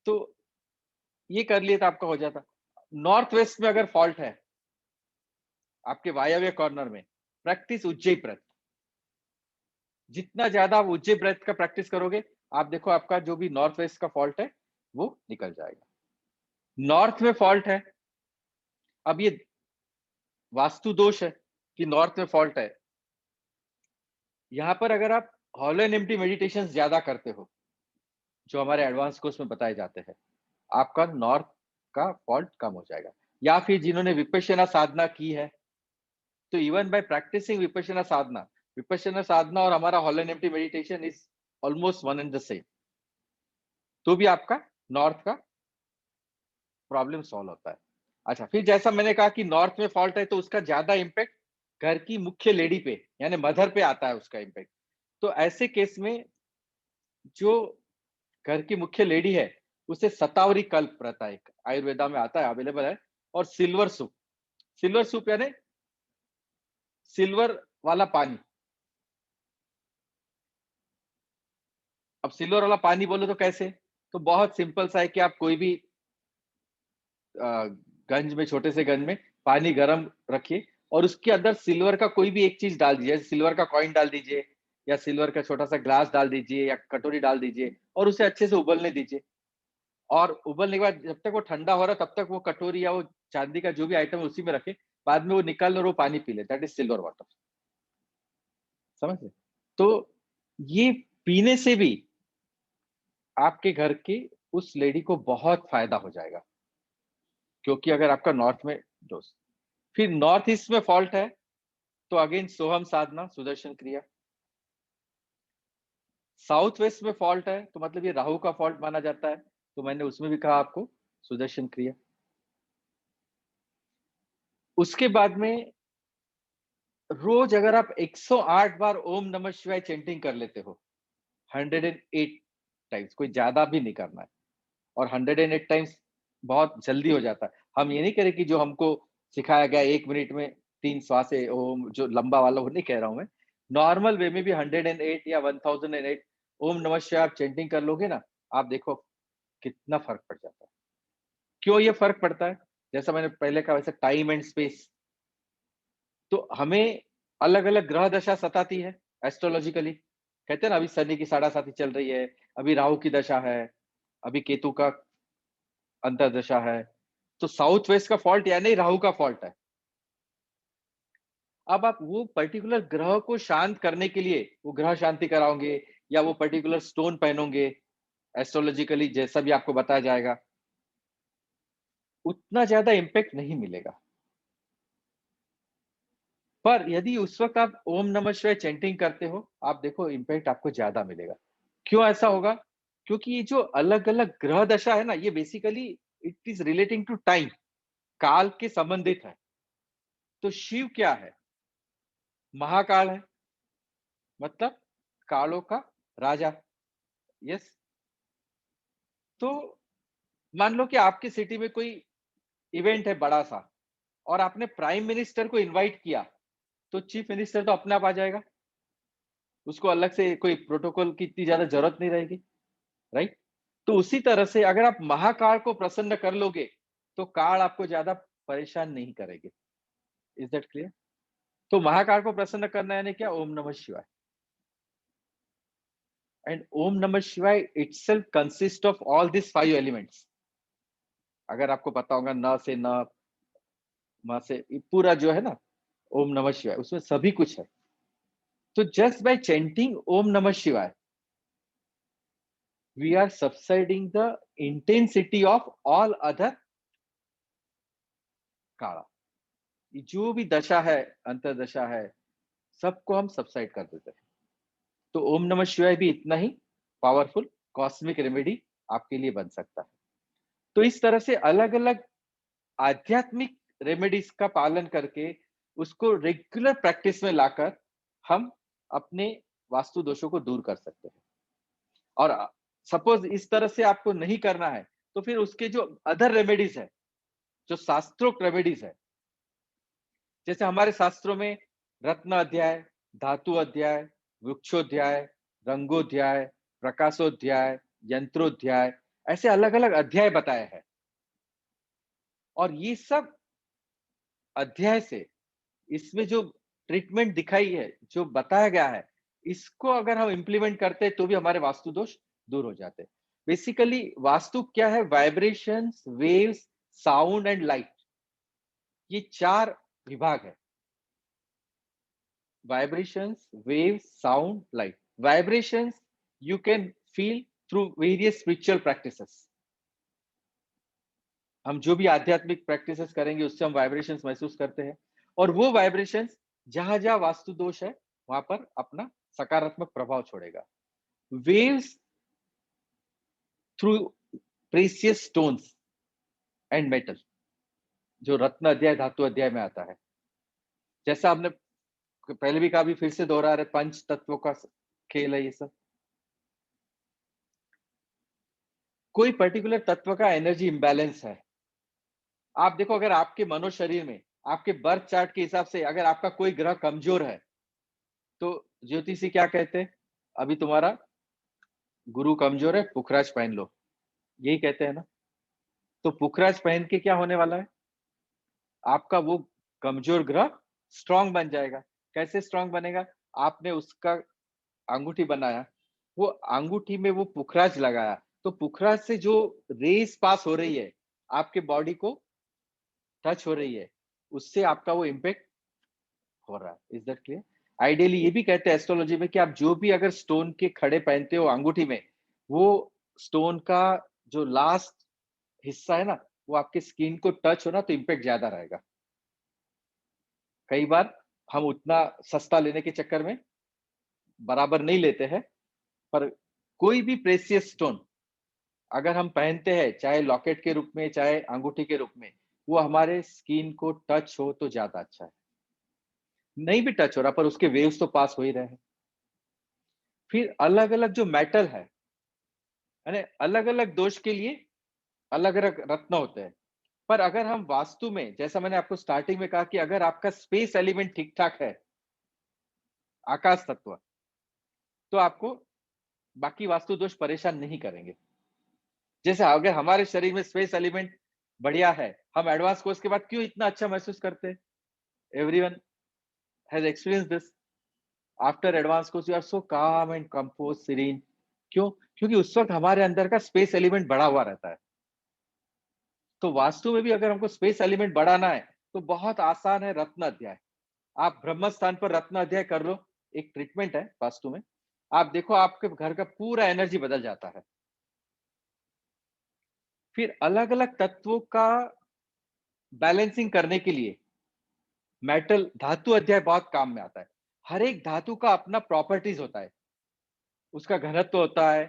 तो ये कर लिए तो आपका हो जाता। नॉर्थ वेस्ट में अगर फॉल्ट है आपके वायव्य कॉर्नर में, प्रैक्टिस उज्जयी ब्रेथ। जितना ज्यादा आप उज्जयी ब्रेथ का प्रैक्टिस करोगे, आप देखो आपका जो भी नॉर्थ वेस्ट का फॉल्ट है वो निकल जाएगा। नॉर्थ में फॉल्ट है, अब ये वास्तु दोष है कि नॉर्थ में फॉल्ट है। यहां पर अगर आप हॉलो एंड एम्प्टी मेडिटेशन ज्यादा करते हो, जो हमारे एडवांस कोर्स में बताए जाते हैं, आपका नॉर्थ का फॉल्ट कम हो जाएगा। या फिर जिन्होंने विपश्यना साधना की है, तो इवन बाय प्रैक्टिसिंग विपश्यना साधना और हमारा hollow and empty meditation is almost one and the same, तो भी आपका नॉर्थ का प्रॉब्लम सॉल्व होता है। अच्छा, फिर जैसा मैंने कहा कि नॉर्थ में फॉल्ट है तो उसका ज्यादा इम्पैक्ट घर की मुख्य लेडी पे यानी मदर पे आता है उसका इम्पैक्ट। तो ऐसे केस में जो घर की मुख्य लेडी है उसे सतावरी कल्प रहता है, आयुर्वेदा में आता है, अवेलेबल है। और सिल्वर सूप यानी सिल्वर वाला पानी। अब सिल्वर वाला पानी बोलो तो कैसे, तो बहुत सिंपल सा है कि आप कोई भी गंज में, छोटे से गंज में पानी गर्म रखिए और उसके अंदर सिल्वर का कोई भी एक चीज डाल दीजिए, सिल्वर का कॉइन डाल दीजिए या सिल्वर का छोटा सा ग्लास डाल दीजिए या कटोरी डाल दीजिए और उसे अच्छे से उबलने दीजिए। और उबलने के बाद जब तक वो ठंडा हो रहा है तब तक वो कटोरी या वो चांदी का जो भी आइटम है उसी में रखे, बाद में वो निकाल और वो पानी पी ले, दैट इज सिल्वर वाटर। समझ गए? तो ये पीने से भी आपके घर की उस लेडी को बहुत फायदा हो जाएगा, क्योंकि अगर आपका नॉर्थ में दोस्त, फिर नॉर्थ ईस्ट में फॉल्ट है तो अगेन सोहम साधना सुदर्शन क्रिया। साउथ वेस्ट में फॉल्ट है तो मतलब ये राहु का फॉल्ट माना जाता है, तो मैंने उसमें भी कहा आपको सुदर्शन क्रिया। उसके बाद में रोज अगर आप 108 बार ओम नमः शिवाय चेंटिंग कर लेते हो, 108 टाइम्स, कोई ज्यादा भी नहीं करना है, और 108 टाइम्स बहुत जल्दी हो जाता है। हम ये नहीं करें कि जो हमको सिखाया गया 1 मिनट में 3 श्वासें ओम, जो लंबा वाला वो नहीं कह रहा हूं मैं। नॉर्मल वे में भी 108 या 1008 ओम नमः शिवाय आप चेंटिंग कर लोगे ना, आप देखो कितना फर्क पड़ जाता है। क्यों ये फर्क पड़ता है? जैसा मैंने पहले कहा, वैसे टाइम एंड स्पेस। तो हमें अलग अलग ग्रह दशा सताती है एस्ट्रोलॉजिकली। कहते हैं ना, अभी शनि की साढ़े 7 चल रही है, अभी राहु की दशा है, अभी केतु का अंतर्दशा है। तो साउथ वेस्ट का फॉल्ट यानी राहु का फॉल्ट है। अब आप वो पर्टिकुलर ग्रह को शांत करने के लिए वो ग्रह शांति कराओगे या वो पर्टिकुलर स्टोन पहनोगे, एस्ट्रोलॉजिकली जैसा भी आपको बताया जाएगा, उतना ज्यादा इम्पैक्ट नहीं मिलेगा। पर यदि उस वक्त आप ओम नमः शिवाय चैंटिंग करते हो, आप देखो इम्पैक्ट आपको ज्यादा मिलेगा। क्यों ऐसा होगा? क्योंकि ये जो अलग अलग ग्रह दशा है ना, ये basically it is relating to time, काल के संबंधित है। तो शिव क्या है? महाकाल है, मतलब कालों का राजा। यस। तो मान लो कि आपकी सिटी में कोई इवेंट है बड़ा सा और आपने प्राइम मिनिस्टर को इनवाइट किया, तो चीफ मिनिस्टर तो अपने आप आ जाएगा, उसको अलग से कोई प्रोटोकॉल की इतनी ज्यादा जरूरत नहीं रहेगी, राइट? तो उसी तरह से अगर आप महाकाल को प्रसन्न कर लोगे तो काल आपको ज्यादा परेशान नहीं करेगी। Is that clear? तो महाकाल को प्रसन्न करना यानी क्या? ओम नमः शिवाय। एंड ओम नमः शिवाय itself consist of all this 5 elements. अगर आपको पता होगा, न से न, म से, ये पूरा जो है ना ओम नमः शिवाय, उसमें सभी कुछ है। तो just by chanting Om Namah Shivaya we are subsiding the intensity of all other kala. जो भी दशा है, अंतरदशा है, सबको हम सबसाइड कर देते हैं। तो ओम नमः शिवाय भी इतना ही पावरफुल कॉस्मिक रेमेडी आपके लिए बन सकता है। तो इस तरह से अलग अलग आध्यात्मिक रेमेडीज का पालन करके उसको रेगुलर प्रैक्टिस में लाकर हम अपने वास्तु दोषों को दूर कर सकते हैं। और सपोज इस तरह से आपको नहीं करना है, तो फिर उसके जो अदर रेमेडीज है, जो शास्त्रोक्त रेमेडीज है, जैसे हमारे शास्त्रों में रत्न अध्याय, धातु अध्याय, वृक्षोध्याय, रंगोध्याय, प्रकाशोध्याय, यंत्रोध्याय, ऐसे अलग अलग अध्याय बताए हैं। और ये सब अध्याय से इसमें जो ट्रीटमेंट दिखाई है, जो बताया गया है, इसको अगर हम इंप्लीमेंट करते हैं तो भी हमारे वास्तु दोष दूर हो जाते हैं। बेसिकली वास्तु क्या है? Vibrations, waves, sound and light, ये 4 विभाग है। Vibrations, waves, sound, light. Vibrations you can feel through various spiritual practices. हम जो भी आध्यात्मिक प्रैक्टिसेस करेंगे उससे हम वाइब्रेशंस महसूस करते हैं, और वो वाइब्रेशंस जहां जहां वास्तु दोष है वहां पर अपना सकारात्मक प्रभाव छोड़ेगा। Waves through precious stones and metal, जो रत्न अध्याय, धातु अध्याय में आता है। जैसा आपने पहले भी कहा, भी फिर से दोहरा रहे, पंच तत्वों का खेल है ये सब। कोई पर्टिकुलर तत्व का एनर्जी इंबैलेंस है, आप देखो, अगर आपके मनो शरीर में आपके बर्थ चार्ट के हिसाब से अगर आपका कोई ग्रह कमजोर है, तो ज्योतिषी क्या कहते हैं? अभी तुम्हारा गुरु कमजोर है, पुखराज पहन लो, यही कहते हैं ना। तो पुखराज पहन के क्या होने वाला है? आपका वो कमजोर ग्रह स्ट्रांग बन जाएगा। कैसे स्ट्रांग बनेगा? आपने उसका अंगूठी बनाया, वो अंगूठी में वो पुखराज लगाया, तो पुखराज से जो रेस पास हो रही है, आपके बॉडी को टच हो रही है, उससे आपका वो इम्पैक्ट हो रहा है। Is that clear? आइडियली ये भी कहते हैं एस्ट्रोलॉजी में कि आप जो भी अगर स्टोन के खड़े पहनते हो अंगूठी में, वो स्टोन का जो लास्ट हिस्सा है ना, वो आपके स्किन को टच हो ना, तो इम्पैक्ट ज्यादा रहेगा। कई बार हम उतना सस्ता लेने के चक्कर में बराबर नहीं लेते हैं, पर कोई भी प्रेशियस स्टोन अगर हम पहनते हैं, चाहे लॉकेट के रूप में चाहे अंगूठी के रूप में, वो हमारे स्किन को टच हो तो ज्यादा अच्छा है। नहीं भी टच हो रहा, पर उसके वेव्स तो पास हो ही रहे हैं। फिर अलग अलग जो मेटल है, अलग अलग दोष के लिए अलग अलग रत्न होते हैं। पर अगर हम वास्तु में, जैसा मैंने आपको स्टार्टिंग में कहा कि अगर आपका स्पेस एलिमेंट ठीक ठाक है, आकाश तत्व, तो आपको बाकी वास्तु दोष परेशान नहीं करेंगे। जैसे अगर हमारे शरीर में स्पेस एलिमेंट बढ़िया है, हम एडवांस कोर्स के बाद क्यों इतना अच्छा महसूस करते हैं? Everyone has experience this. After advance course you are so calm and compose serine. क्यों? क्योंकि उस वक्त हमारे अंदर का स्पेस एलिमेंट बढ़ा हुआ रहता है। तो वास्तु में भी अगर हमको स्पेस एलिमेंट बढ़ाना है, तो बहुत आसान है, रत्न अध्याय। आप ब्रह्म स्थान पर रत्न अध्याय कर लो, एक ट्रीटमेंट है वास्तु में। आप देखो, आपके घर का पूरा एनर्जी बदल जाता है। फिर अलग अलग तत्वों का बैलेंसिंग करने के लिए मेटल धातु अध्याय बहुत काम में आता है। हर एक धातु का अपना प्रॉपर्टीज होता है, उसका घनत्व होता है,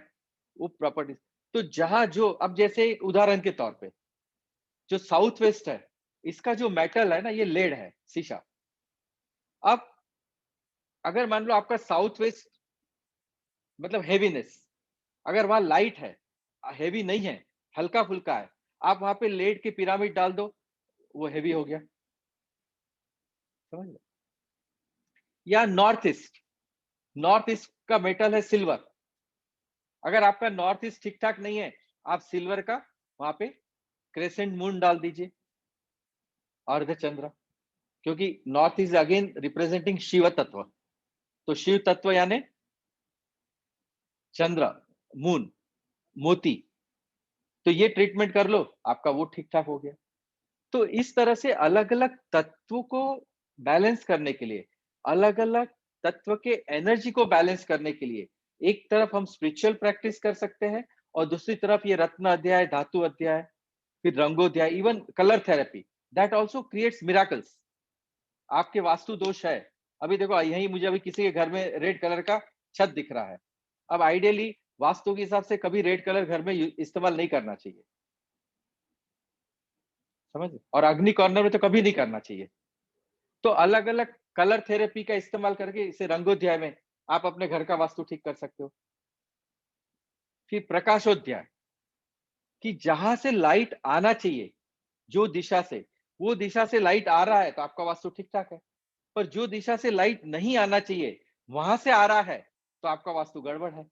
वो प्रॉपर्टीज। तो जहां जो, अब जैसे एक उदाहरण के तौर पे, जो साउथ वेस्ट है, इसका जो मेटल है ना, ये लेड है, शीशा। अब अगर मान लो आपका साउथ वेस्ट मतलब हेवीनेस, अगर वहां लाइट है, हेवी नहीं है, हल्का फुल्का है, आप वहां पे लेड के पिरामिड डाल दो, वो हेवी हो गया। समझ लो। या नॉर्थ ईस्ट का मेटल है सिल्वर। अगर आपका नॉर्थ ईस्ट ठीक ठाक नहीं है, आप सिल्वर का वहां पे क्रेसेंट मून डाल दीजिए, अर्धचंद्र। क्योंकि north is again representing Shiva तत्व, तो शिव तत्व यानी चंद्र, मून, मोती। तो ये ट्रीटमेंट कर लो, आपका वो ठीक ठाक हो गया। तो इस तरह से अलग अलग तत्वों को बैलेंस करने के लिए, अलग अलग तत्व के एनर्जी को बैलेंस करने के लिए, एक तरफ हम स्पिरिचुअल प्रैक्टिस कर सकते हैं, और दूसरी तरफ ये रत्न अध्याय, धातु अध्याय, फिर रंगोध्याय, even colour therapy, that also creates miracles. आपके वास्तु दोष है, अभी देखो यही मुझे अभी किसी के घर में रेड कलर का छत दिख रहा है। अब आइडियली वास्तु के हिसाब से कभी रेड कलर घर में इस्तेमाल नहीं करना चाहिए, समझ, और अग्नि कॉर्नर में तो कभी नहीं करना चाहिए। तो अलग अलग कलर थेरेपी का इस्तेमाल करके इसे रंगोध्याय में आप अपने घर का वास्तु ठीक कर सकते हो। फिर प्रकाशोध्याय, कि जहां से लाइट आना चाहिए, जो दिशा से, वो दिशा से लाइट आ रहा है तो आपका वास्तु ठीक ठाक है। पर जो दिशा से लाइट नहीं आना चाहिए, वहां से आ रहा है तो आपका वास्तु गड़बड़ है।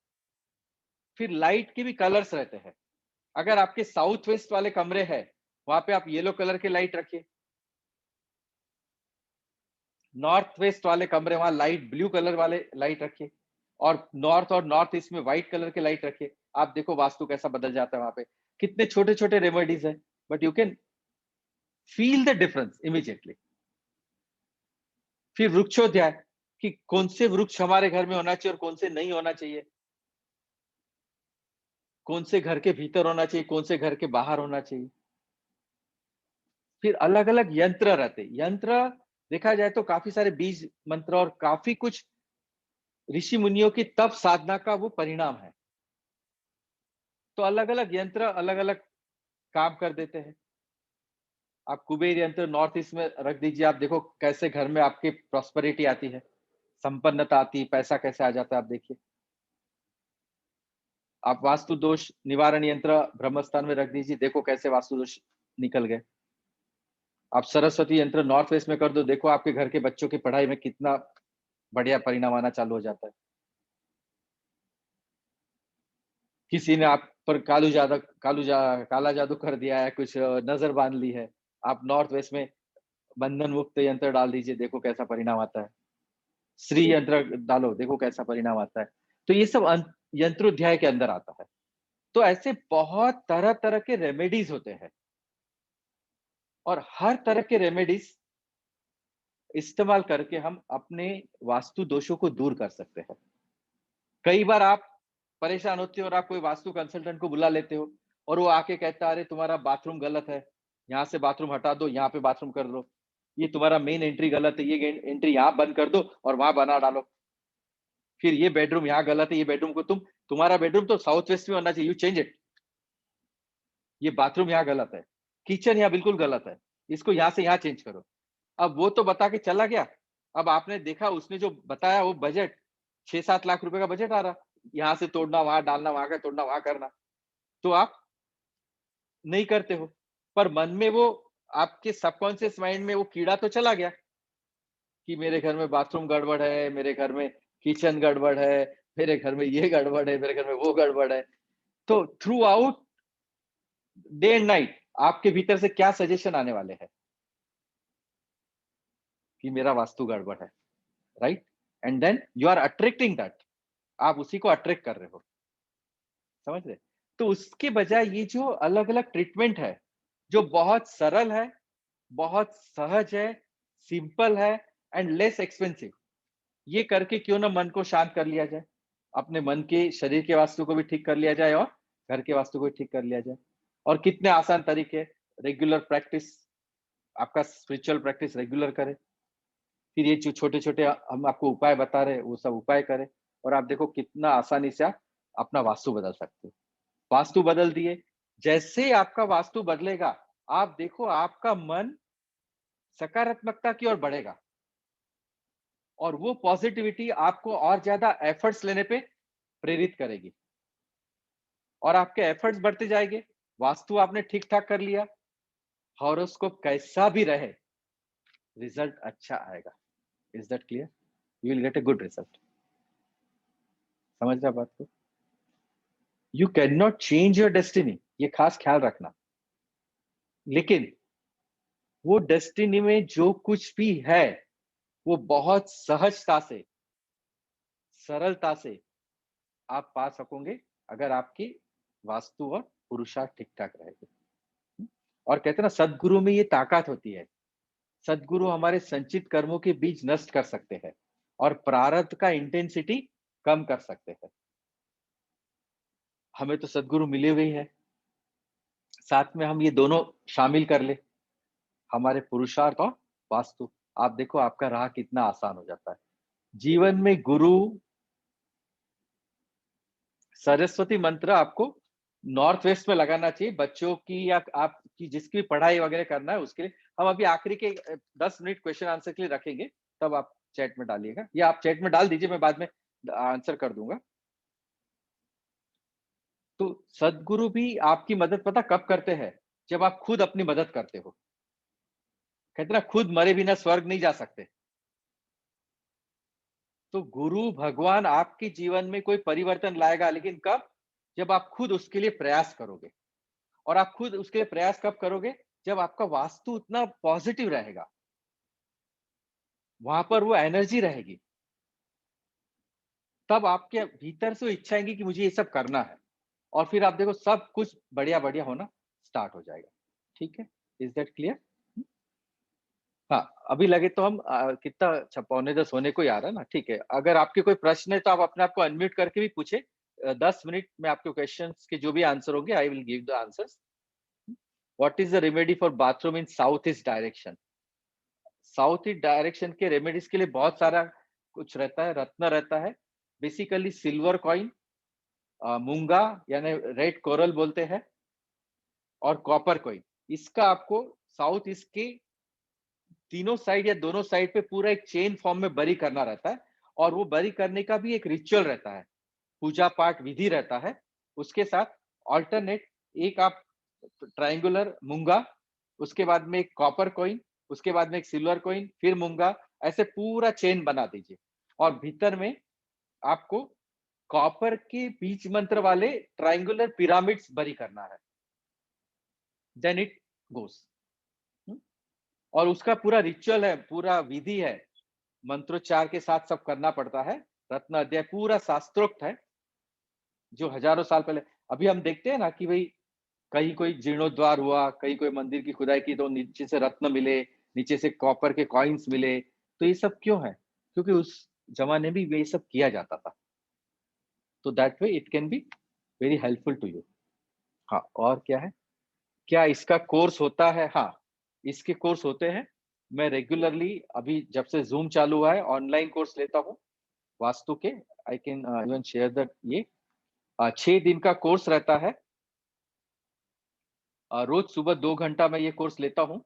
फिर लाइट के भी कलर्स रहते हैं। अगर आपके साउथ वेस्ट वाले कमरे हैं, वहां पे आप येलो कलर के लाइट रखिए। नॉर्थ वेस्ट वाले कमरे, वहां लाइट ब्लू कलर वाले लाइट रखिए। और नॉर्थ ईस्ट में व्हाइट कलर के लाइट रखिए। आप देखो वास्तु कैसा बदल जाता है वहां पे। कितने छोटे छोटे रेमेडीज है, but you can feel the difference immediately. फिर वृक्षोध्याय, कि कौन से वृक्ष हमारे घर में होना चाहिए और कौन से नहीं होना चाहिए, कौन से घर के भीतर होना चाहिए, कौन से घर के बाहर होना चाहिए। फिर अलग अलग यंत्र रहते, यंत्र देखा जाए तो काफी सारे बीज मंत्र और काफी कुछ ऋषि मुनियों की तप साधना का वो परिणाम है। तो अलग अलग यंत्र अलग अलग काम कर देते हैं। आप कुबेर यंत्र नॉर्थ ईस्ट में रख दीजिए, आप देखो कैसे घर में आपकी प्रॉस्पेरिटी आती है, संपन्नता आती है, पैसा कैसे आ जाता है आप देखिए। आप वास्तु दोष निवारण यंत्र ब्रह्मस्थान में रख दीजिए, देखो कैसे वास्तु दोष निकल गए। आप सरस्वती यंत्र नॉर्थ वेस्ट में कर दो, देखो आपके घर के बच्चों की पढ़ाई में कितना बढ़िया परिणाम आना चालू हो जाता है। किसी ने आप पर काला जादू कर दिया है, कुछ नजर बांध ली है, आप नॉर्थ वेस्ट में बंधन मुक्त यंत्र डाल दीजिए, देखो कैसा परिणाम आता है। श्री यंत्र डालो, देखो कैसा परिणाम आता है। तो ये सब यंत्रोध्याय के अंदर आता है। तो ऐसे बहुत तरह तरह के रेमेडीज होते हैं, और हर तरह के रेमेडीज इस्तेमाल करके हम अपने वास्तु दोषों को दूर कर सकते हैं। कई बार आप परेशान होते हो और आप कोई वास्तु कंसल्टेंट को बुला लेते हो, और वो आके कहता है अरे तुम्हारा बाथरूम गलत है, यहाँ से बाथरूम हटा दो, यहाँ पे बाथरूम कर दो, ये तुम्हारा मेन एंट्री गलत है, ये एंट्री यहाँ बंद कर दो और वहां बना डालो, फिर ये बेडरूम यहाँ गलत है, ये बेडरूम को तुम्हारा बेडरूम तो साउथ वेस्ट में होना चाहिए, यू चेंज इट, ये बाथरूम यहाँ गलत है, किचन यहाँ बिल्कुल गलत है, इसको यहाँ से यहाँ चेंज करो। अब वो तो बता के चला गया, अब आपने देखा उसने जो बताया वो बजट 6-7 लाख रुपए का बजट आ रहा, यहाँ से तोड़ना वहां डालना, वहां का तोड़ना वहां करना, तो आप नहीं करते हो। पर मन में वो, आपके सबकॉन्शियस माइंड में वो कीड़ा तो चला गया कि मेरे घर में बाथरूम गड़बड़ है, मेरे घर में किचन गड़बड़ है, मेरे घर में ये गड़बड़ है, मेरे घर में वो गड़बड़ है। तो through out day and night आपके भीतर से क्या सजेशन आने वाले हैं कि मेरा वास्तु गड़बड़ है, right? And then you are attracting that, आप उसी को अट्रैक्ट कर रहे हो, समझ रहे? तो उसके बजाय ये जो अलग अलग ट्रीटमेंट है, जो बहुत सरल है, बहुत सहज है, सिंपल है एंड लेस एक्सपेंसिव, ये करके क्यों ना मन को शांत कर लिया जाए, अपने मन के शरीर के वास्तु को भी ठीक कर लिया जाए और घर के वास्तु को भी ठीक कर लिया जाए। और कितने आसान तरीके, रेगुलर प्रैक्टिस, आपका स्पिरिचुअल प्रैक्टिस रेगुलर करें। फिर ये जो छोटे छोटे हम आपको उपाय बता रहे हैं वो सब उपाय करें, और आप देखो कितना आसानी से आप अपना वास्तु बदल सकते हो। वास्तु बदल दिए, जैसे आपका वास्तु बदलेगा, आप देखो आपका मन सकारात्मकता की ओर बढ़ेगा, और वो पॉजिटिविटी आपको और ज्यादा एफर्ट्स लेने पे प्रेरित करेगी, और आपके एफर्ट्स बढ़ते जाएंगे। वास्तु आपने ठीक ठाक कर लिया, हॉरोस्कोप कैसा भी रहे, रिजल्ट अच्छा आएगा। Is that clear? You will get a good result. समझ रहे बात को? You can not change your destiny, ये खास ख्याल रखना, लेकिन वो डेस्टिनी में जो कुछ भी है वो बहुत सहजता से, सरलता से आप पा सकोगे, अगर आपकी वास्तु और पुरुषार्थ ठीक ठाक रहेगी। और कहते हैं ना, सदगुरु में ये ताकत होती है, सदगुरु हमारे संचित कर्मों के बीज नष्ट कर सकते हैं और प्रारब्ध का इंटेंसिटी कम कर सकते हैं। हमें तो सदगुरु मिले हुए ही है, साथ में हम ये दोनों शामिल कर ले, हमारे पुरुषार्थ और वास्तु, आप देखो आपका राह कितना आसान हो जाता है। जीवन में गुरु सरस्वती मंत्र आपको नॉर्थ वेस्ट में लगाना चाहिए बच्चों की या आपकी जिसकी भी पढ़ाई वगैरह करना है उसके लिए। हम अभी आखिरी के 10 मिनट क्वेश्चन आंसर के लिए रखेंगे, तब आप चैट में डालिएगा या आप चैट में डाल दीजिए, मैं बाद में आंसर कर दूंगा। तो सदगुरु भी आपकी मदद पता कब करते हैं? जब आप खुद अपनी मदद करते हो। कहते ना, खुद मरे बिना स्वर्ग नहीं जा सकते। तो गुरु भगवान आपके जीवन में कोई परिवर्तन लाएगा, लेकिन कब? जब आप खुद उसके लिए प्रयास करोगे। और आप खुद उसके लिए प्रयास कब करोगे? जब आपका वास्तु उतना पॉजिटिव रहेगा, वहां पर वो एनर्जी रहेगी, तब आपके भीतर से वो इच्छा आएगी कि मुझे ये सब करना है। और फिर आप देखो सब कुछ बढ़िया बढ़िया होना स्टार्ट हो जाएगा। ठीक है, इज दैट क्लियर? हाँ, अभी लगे तो हम कितना 9:45 होने को ही आ रहा है ना, ठीक है। अगर आपके कोई प्रश्न है तो आप अपने आप को अनम्यूट करके भी पूछे। 10 मिनट में आपके क्वेश्चंस के जो भी आंसर होंगे, I will give the answers. What is the remedy for bathroom in south east direction? South east direction के रेमेडीज के लिए बहुत सारा कुछ रहता है, रत्न रहता है। बेसिकली सिल्वर कॉइन, मूंगा यानी रेड कोरल बोलते हैं, और कॉपर कॉइन। इसका आपको साउथ ईस्ट के तीनों साइड या दोनों साइड पे पूरा एक चेन फॉर्म में बरी करना रहता है। और वो बरी करने का भी एक रिचुअल रहता है, पूजा पाठ विधि रहता है। उसके साथ ऑल्टरनेट, एक आप ट्रायंगुलर मूंगा, उसके बाद में एक कॉपर कॉइन, उसके बाद में एक सिल्वर कॉइन, फिर मूंगा, ऐसे पूरा चेन बना दीजिए। और भीतर में आपको कॉपर के बीज मंत्र वाले ट्रायंगुलर पिरामिड्स बरी करना है। Then it goes. और उसका पूरा रिचुअल है, पूरा विधि है, मंत्रोच्चार के साथ सब करना पड़ता है। रत्न अध्याय पूरा शास्त्रोक्त है, जो हजारों साल पहले। अभी हम देखते हैं ना कि भाई कहीं कोई जीर्णोद्वार हुआ, कहीं कोई मंदिर की खुदाई की तो नीचे से रत्न मिले, नीचे से कॉपर के कॉइन्स मिले। तो ये सब क्यों है? क्योंकि उस जमाने में ये सब किया जाता था। तो that way it can be very helpful to you. हाँ, और क्या है? क्या इसका कोर्स होता है? हाँ, इसके कोर्स होते हैं। मैं रेगुलरली अभी जब से जूम चालू हुआ है ऑनलाइन कोर्स लेता हूँ वास्तु के। I can even share that. ये 6 दिन का कोर्स रहता है। रोज सुबह 2 घंटा मैं ये कोर्स लेता हूँ।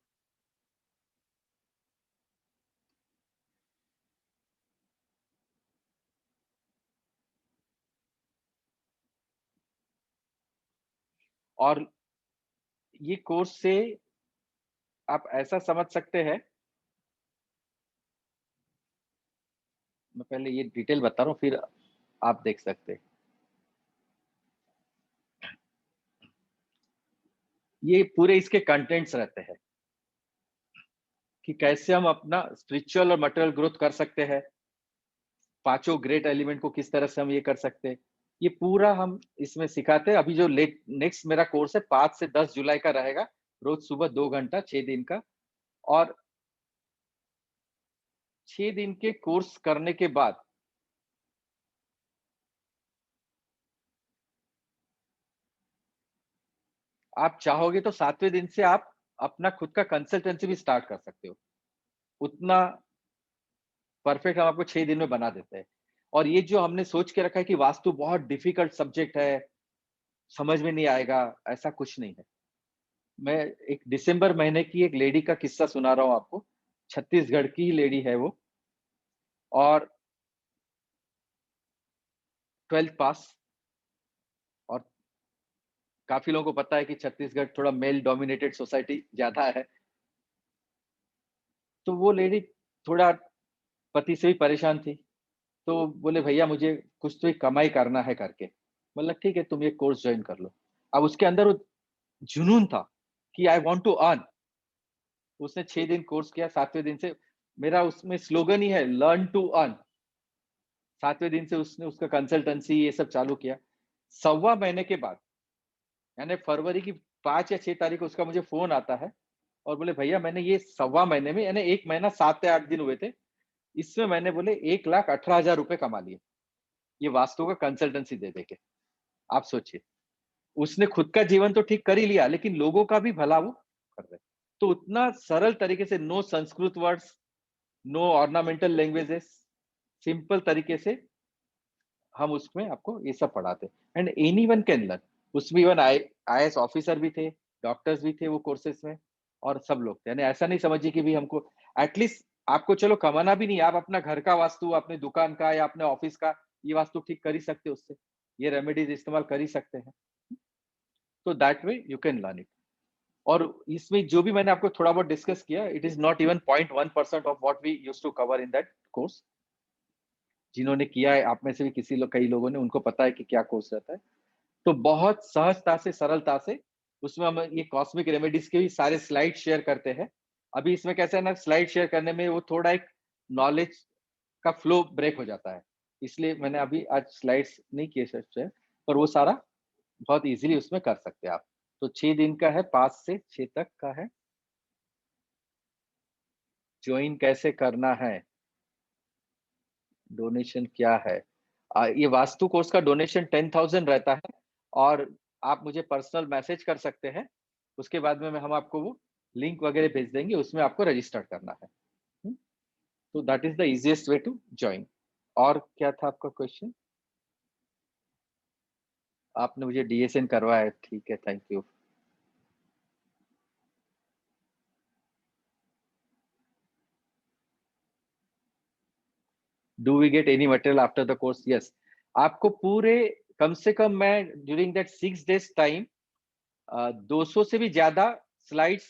और ये कोर्स से आप ऐसा समझ सकते हैं, मैं पहले ये डिटेल बता रहा हूँ फिर आप देख सकते हैं। ये पूरे इसके कंटेंट्स रहते हैं कि कैसे हम अपना स्पिरिचुअल और मटेरियल ग्रोथ कर सकते हैं, पांचों ग्रेट एलिमेंट को किस तरह से हम ये कर सकते हैं, ये पूरा हम इसमें सिखाते हैं। अभी जो नेक्स्ट मेरा कोर्स है 5 से 10 जुलाई का रहेगा, रोज सुबह 2 घंटा, 6 दिन का। और 6 दिन के कोर्स करने के बाद आप चाहोगे तो 7वें दिन से आप अपना खुद का कंसल्टेंसी भी स्टार्ट कर सकते हो। उतना परफेक्ट हम आपको 6 दिन में बना देते हैं। और ये जो हमने सोच के रखा है कि वास्तु बहुत डिफिकल्ट सब्जेक्ट है, समझ में नहीं आएगा, ऐसा कुछ नहीं है। मैं एक दिसंबर महीने की एक लेडी का किस्सा सुना रहा हूँ आपको। छत्तीसगढ़ की ही लेडी है वो, और 12th पास। और काफी लोगों को पता है कि छत्तीसगढ़ थोड़ा मेल डोमिनेटेड सोसाइटी ज्यादा है। तो वो लेडी थोड़ा पति से भी परेशान थी। तो बोले भैया मुझे कुछ तो एक कमाई करना है करके। मतलब ठीक है, तुम ये कोर्स ज्वाइन कर लो। अब उसके अंदर वो जुनून था कि आई वांट टू अर्न। उसने 6 दिन कोर्स किया। 7वें दिन से मेरा उसमें स्लोगन ही है, लर्न टू अर्न। 7वें दिन से उसने उसका कंसल्टेंसी ये सब चालू किया। 1.25 महीने के बाद, यानी फरवरी की 5 या 6 तारीख को उसका मुझे फोन आता है और बोले भैया मैंने ये 1.25 महीने में, यानी 1 महीना 7 या 8 दिन हुए थे, इसमें मैंने बोले 1,18,000 रुपए कमा लिए, ये वास्तु का कंसल्टेंसी दे दे के। आप सोचिए, उसने खुद का जीवन तो ठीक कर ही लिया, लेकिन लोगों का भी भला वो कर रहे। तो उतना सरल तरीके से, no Sanskrit words, no ornamental languages, simple तरीके से हम उसमें आपको ये सब पढ़ाते हैं। And anyone can learn. उसमें इवन IAS ऑफिसर भी थे, डॉक्टर्स भी थे वो कोर्सेज में, और सब लोग थे। यानी ऐसा नहीं समझिए कि भी हमको एटलीस्ट आपको चलो कमाना भी नहीं, आप अपना घर का वास्तु, अपने दुकान का या अपने ऑफिस का ये वास्तु ठीक कर ही सकते हो उससे। ये रेमेडीज इस्तेमाल कर ही सकते हैं। तो that way you can learn it. और इसमें जो भी मैंने आपको थोड़ा बहुत डिस्कस किया, it is not even 0.1% of what we used to cover in that course. जिन्होंने किया है आप में से भी किसी लोग, कई लोगों ने, उनको पता है कि क्या कोर्स रहता है। तो बहुत सहजता से, सरलता से उसमें हम ये कॉस्मिक रेमेडीज के भी सारे स्लाइड शेयर करते हैं। अभी इसमें कैसा है ना, स्लाइड शेयर करने में वो थोड़ा एक नॉलेज का फ्लो ब्रेक हो जाता है, इसलिए मैंने अभी आज स्लाइड्स नहीं किए शेयर, पर वो सारा बहुत इजीली उसमें कर सकते हैं आप। तो 6 दिन का है, 5 से 6 तक का है। ज्वाइन कैसे करना है, डोनेशन क्या है? ये वास्तु कोर्स का डोनेशन 10,000 रहता है, और आप मुझे पर्सनल मैसेज कर सकते हैं। उसके बाद में हम आपको वो लिंक वगैरह भेज देंगे, उसमें आपको रजिस्टर करना है। तो that is the easiest way to join. और क्या था आपका क्वेश्चन? आपने मुझे DSN करवाया है, ठीक है, thank you. Do we get any material after the course? Yes, आपको पूरे, कम से कम मैं ड्यूरिंग दैट 6 days टाइम 200 से भी ज्यादा स्लाइड्स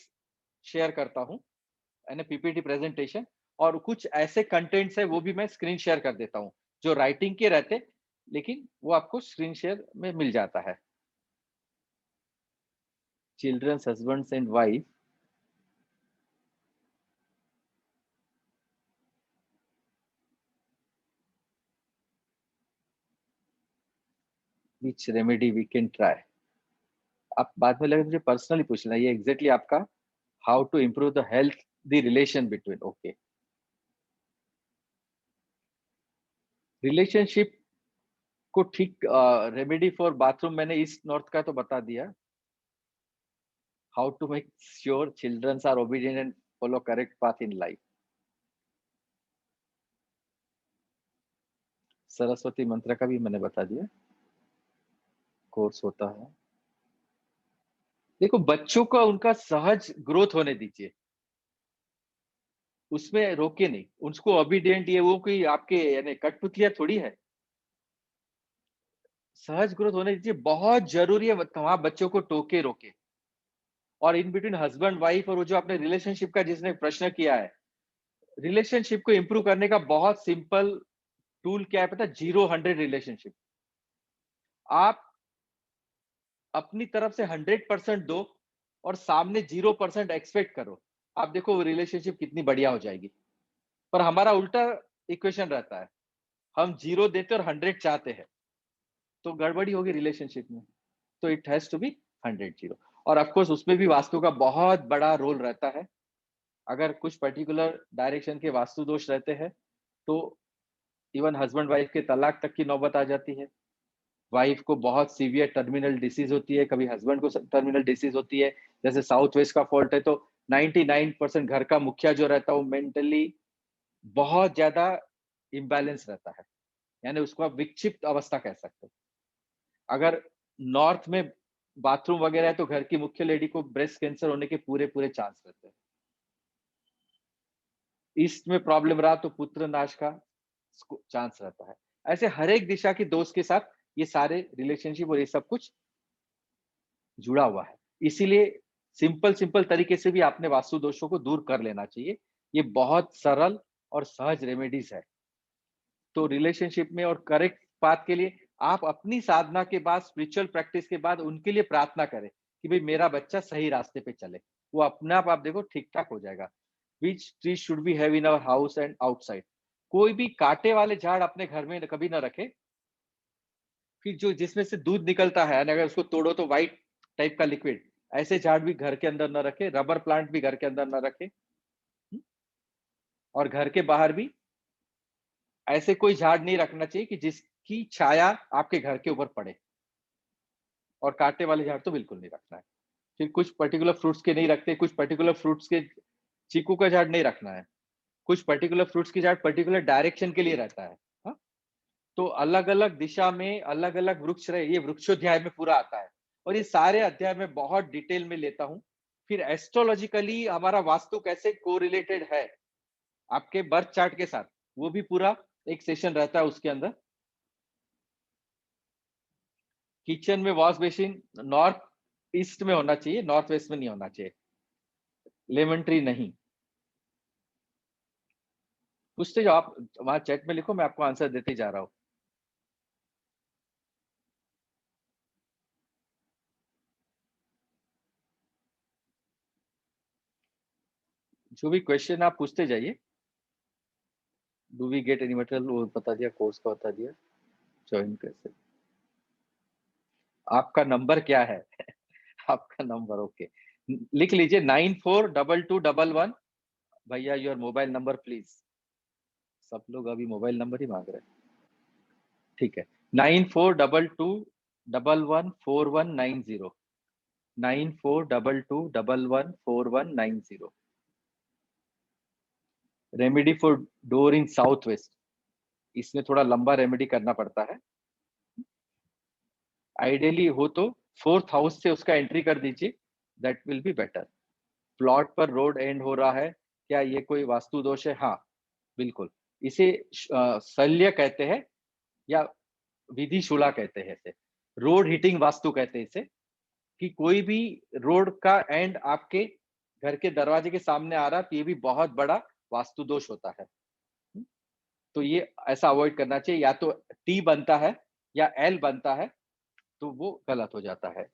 शेयर करता हूँ, यानी PPT प्रेजेंटेशन। और कुछ ऐसे कंटेंट्स है वो भी मैं स्क्रीन शेयर कर देता हूँ, जो राइटिंग के रहते, लेकिन वो आपको स्क्रीन शेयर में मिल जाता है। Childrens, husbands and wife, which remedy we can try? आप बाद में लगे मुझे पर्सनली पूछना, ये एग्जैक्टली आपका how to improve the health, the relation between, okay. Relationship को ठीक, रेमेडी फॉर बाथरूम मैंने ईस्ट नॉर्थ का तो बता दिया। How to make sure childrens are obedient and follow correct path in life, Saraswati मंत्र का भी मैंने बता दिया, कोर्स होता है। देखो, बच्चों का उनका सहज ग्रोथ होने दीजिए, उसमें रोके नहीं उसको। ओबीडिएंट ये वो कोई आपके यानी कठपुतलियां थोड़ी है। सहज ग्रोथ होने दीजिए, बहुत जरूरी है वहां बच्चों को टोके रोके। और इन बिटवीन हस्बैंड वाइफ, और वो जो आपने रिलेशनशिप का जिसने प्रश्न किया है, रिलेशनशिप को इंप्रूव करने का बहुत सिंपल टूल क्या है पता? 0-100 रिलेशनशिप। आप अपनी तरफ से 100% दो, और सामने 0% एक्सपेक्ट करो। आप देखो वो रिलेशनशिप कितनी बढ़िया हो जाएगी। पर हमारा उल्टा इक्वेशन रहता है, हम 0 देते और 100 चाहते हैं, तो गड़बड़ी होगी रिलेशनशिप में। तो इट हैज टू बी 100-0। और ऑफकोर्स उसमें भी वास्तु का बहुत बड़ा रोल रहता है। अगर कुछ पर्टिकुलर डायरेक्शन के वास्तु दोष रहते हैं, तो इवन हस्बैंड वाइफ के तलाक तक की नौबत आ जाती है। वाइफ को बहुत सीवियर टर्मिनल डिसीज होती है, कभी हस्बैंड को टर्मिनल डिसीज होती है। जैसे साउथ वेस्ट का फॉल्ट है, तो 99% घर का मुखिया जो रहता है वो मेंटली बहुत ज्यादा इम्बैलेंस रहता है, यानी उसको आप विक्षिप्त अवस्था कह सकते हो। अगर नॉर्थ में बाथरूम वगैरह है, तो घर की मुख्य लेडी को ब्रेस्ट कैंसर होने के पूरे पूरे चांस रहते हैं। ईस्ट में प्रॉब्लम रहा तो पुत्र नाश का चांस रहता है। ऐसे हर एक दिशा के दोस्त के साथ ये सारे रिलेशनशिप और ये सब कुछ जुड़ा हुआ है। इसीलिए सिंपल सिंपल तरीके से भी आपने वास्तु दोषों को दूर कर लेना चाहिए। ये बहुत सरल और सहज रेमेडीज है। तो रिलेशनशिप में और करेक्ट पाथ के लिए आप अपनी साधना के बाद, स्पिरिचुअल प्रैक्टिस के बाद उनके लिए प्रार्थना करें कि भाई मेरा बच्चा सही रास्ते पे चले। वो अपने आप देखो ठीक ठाक हो जाएगा। Which tree should be have in our house and outside? कोई भी कांटे वाले झाड़ अपने घर में कभी ना रखे। फिर जो जिसमें से दूध निकलता है, अगर उसको तोड़ो तो व्हाइट टाइप का लिक्विड, ऐसे झाड़ भी घर के अंदर न रखे। रबर प्लांट भी घर के अंदर न रखे। और घर के बाहर भी ऐसे कोई झाड़ नहीं रखना चाहिए कि जिसकी छाया आपके घर के ऊपर पड़े। और कांटे वाले झाड़ तो बिल्कुल नहीं रखना है। फिर कुछ पर्टिकुलर फ्रूट्स के नहीं रखते, कुछ पर्टिकुलर फ्रूट्स के, चीकू का झाड़ नहीं रखना है। कुछ पर्टिकुलर फ्रूट्स की झाड़ पर्टिकुलर डायरेक्शन के लिए रहता है। हाँ? तो अलग अलग दिशा में अलग अलग वृक्ष रहे, ये वृक्षोध्याय में पूरा आता है। और ये सारे अध्याय में बहुत डिटेल में लेता हूँ। फिर एस्ट्रोलॉजिकली हमारा वास्तु कैसे कोरिलेटेड है आपके बर्थ चार्ट के साथ, वो भी पूरा एक सेशन रहता है उसके अंदर। किचन में वॉश बेसिन नॉर्थ ईस्ट में होना चाहिए, नॉर्थ वेस्ट में नहीं होना चाहिए, लेमन ट्री नहीं। पूछते जाओ आप, वहां चैट में लिखो, मैं आपको आंसर देते जा रहा हूँ। जो भी क्वेश्चन आप पूछते जाइए। Do we get any material, वो बता दिया, कोर्स का बता दिया, ज्वाइन कैसे, आपका नंबर क्या है? आपका नंबर ओके, लिख लीजिए 942211। भैया योर मोबाइल नंबर प्लीज। सब लोग अभी मोबाइल नंबर ही मांग रहे हैं। ठीक है, 9422114190, 9422114190। Remedy for door in south west, इसमें थोड़ा लंबा रेमेडी करना पड़ता है। आइडियली हो तो फोर्थ हाउस से उसका एंट्री कर दीजिए, that will be better. Plot पर रोड एंड हो रहा है, क्या ये कोई वास्तु दोष है? हाँ बिल्कुल, इसे शल्य कहते हैं या विधि शूला कहते हैं इसे, रोड हिटिंग वास्तु कहते हैं इसे, कि कोई भी रोड का एंड आपके घर के दरवाजे के सामने आ रहा है तो ये भी बहुत बड़ा वास्तु दोष होता है। तो ये ऐसा अवॉइड करना चाहिए, या तो टी बनता है या एल बनता है तो वो गलत हो जाता है।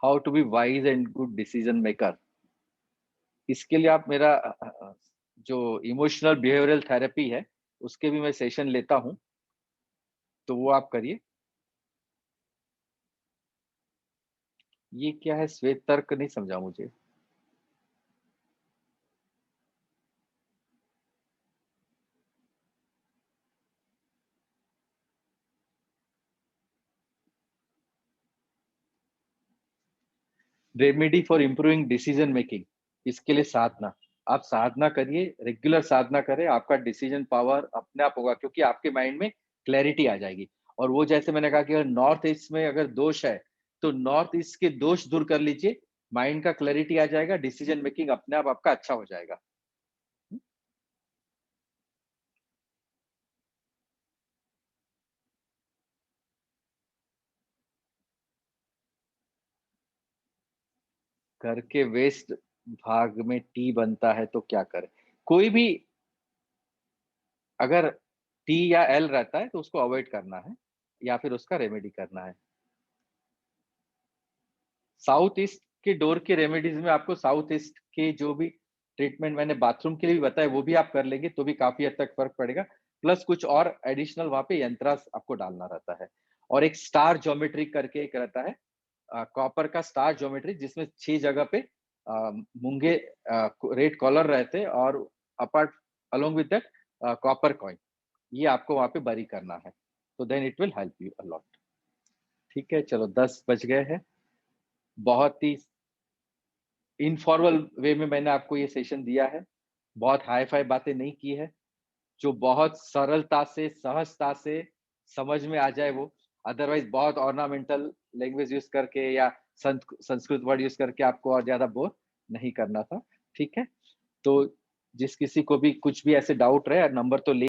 How to be wise and good decision maker, इसके लिए आप मेरा जो इमोशनल बिहेवियरल थेरेपी है उसके भी मैं सेशन लेता हूं, तो वो आप करिए। ये क्या है, श्वेत तर्क नहीं समझा मुझे। Remedy for improving decision making, इसके लिए साधना, आप साधना करिए, रेगुलर साधना करें, आपका डिसीजन पावर अपने आप होगा, क्योंकि आपके माइंड में क्लैरिटी आ जाएगी। और वो जैसे मैंने कहा कि अगर नॉर्थ ईस्ट में अगर दोष है तो नॉर्थ ईस्ट के दोष दूर कर लीजिए, माइंड का क्लैरिटी आ जाएगा, डिसीजन मेकिंग अपने आप आपका अच्छा हो जाएगा। घर के वेस्ट भाग में टी बनता है तो क्या करें? कोई भी अगर टी या एल रहता है तो उसको अवॉइड करना है या फिर उसका रेमेडी करना है। साउथ ईस्ट के डोर के रेमेडीज में आपको साउथ ईस्ट के जो भी ट्रीटमेंट मैंने बाथरूम के लिए भी बताया वो भी आप कर लेंगे तो भी काफी हद तक फर्क पड़ेगा। प्लस कुछ और एडिशनल वहां पे यंत्रास आपको डालना रहता है। और एक स्टार ज्योमेट्री करके एक रहता है, कॉपर का स्टार ज्योमेट्री, जिसमें 6 जगह पे मूंगे रेड कॉलर रहते हैं और apart along with that copper coin, ये आपको वहां पे बरी करना है, तो then it will help you a lot. ठीक है, चलो 10 बज गए हैं। बहुत ही इनफॉर्मल वे में मैंने आपको ये सेशन दिया है, बहुत हाई फाई बातें नहीं की है, जो बहुत सरलता से सहजता से समझ में आ जाए वो। अदरवाइज बहुत ऑर्नामेंटल लैंग्वेज यूज करके या संस्कृत वर्ड यूज करके आपको और ज्यादा बोर नहीं करना था। ठीक है, तो जिस किसी को भी कुछ भी ऐसे डाउट रहे, नंबर तो ले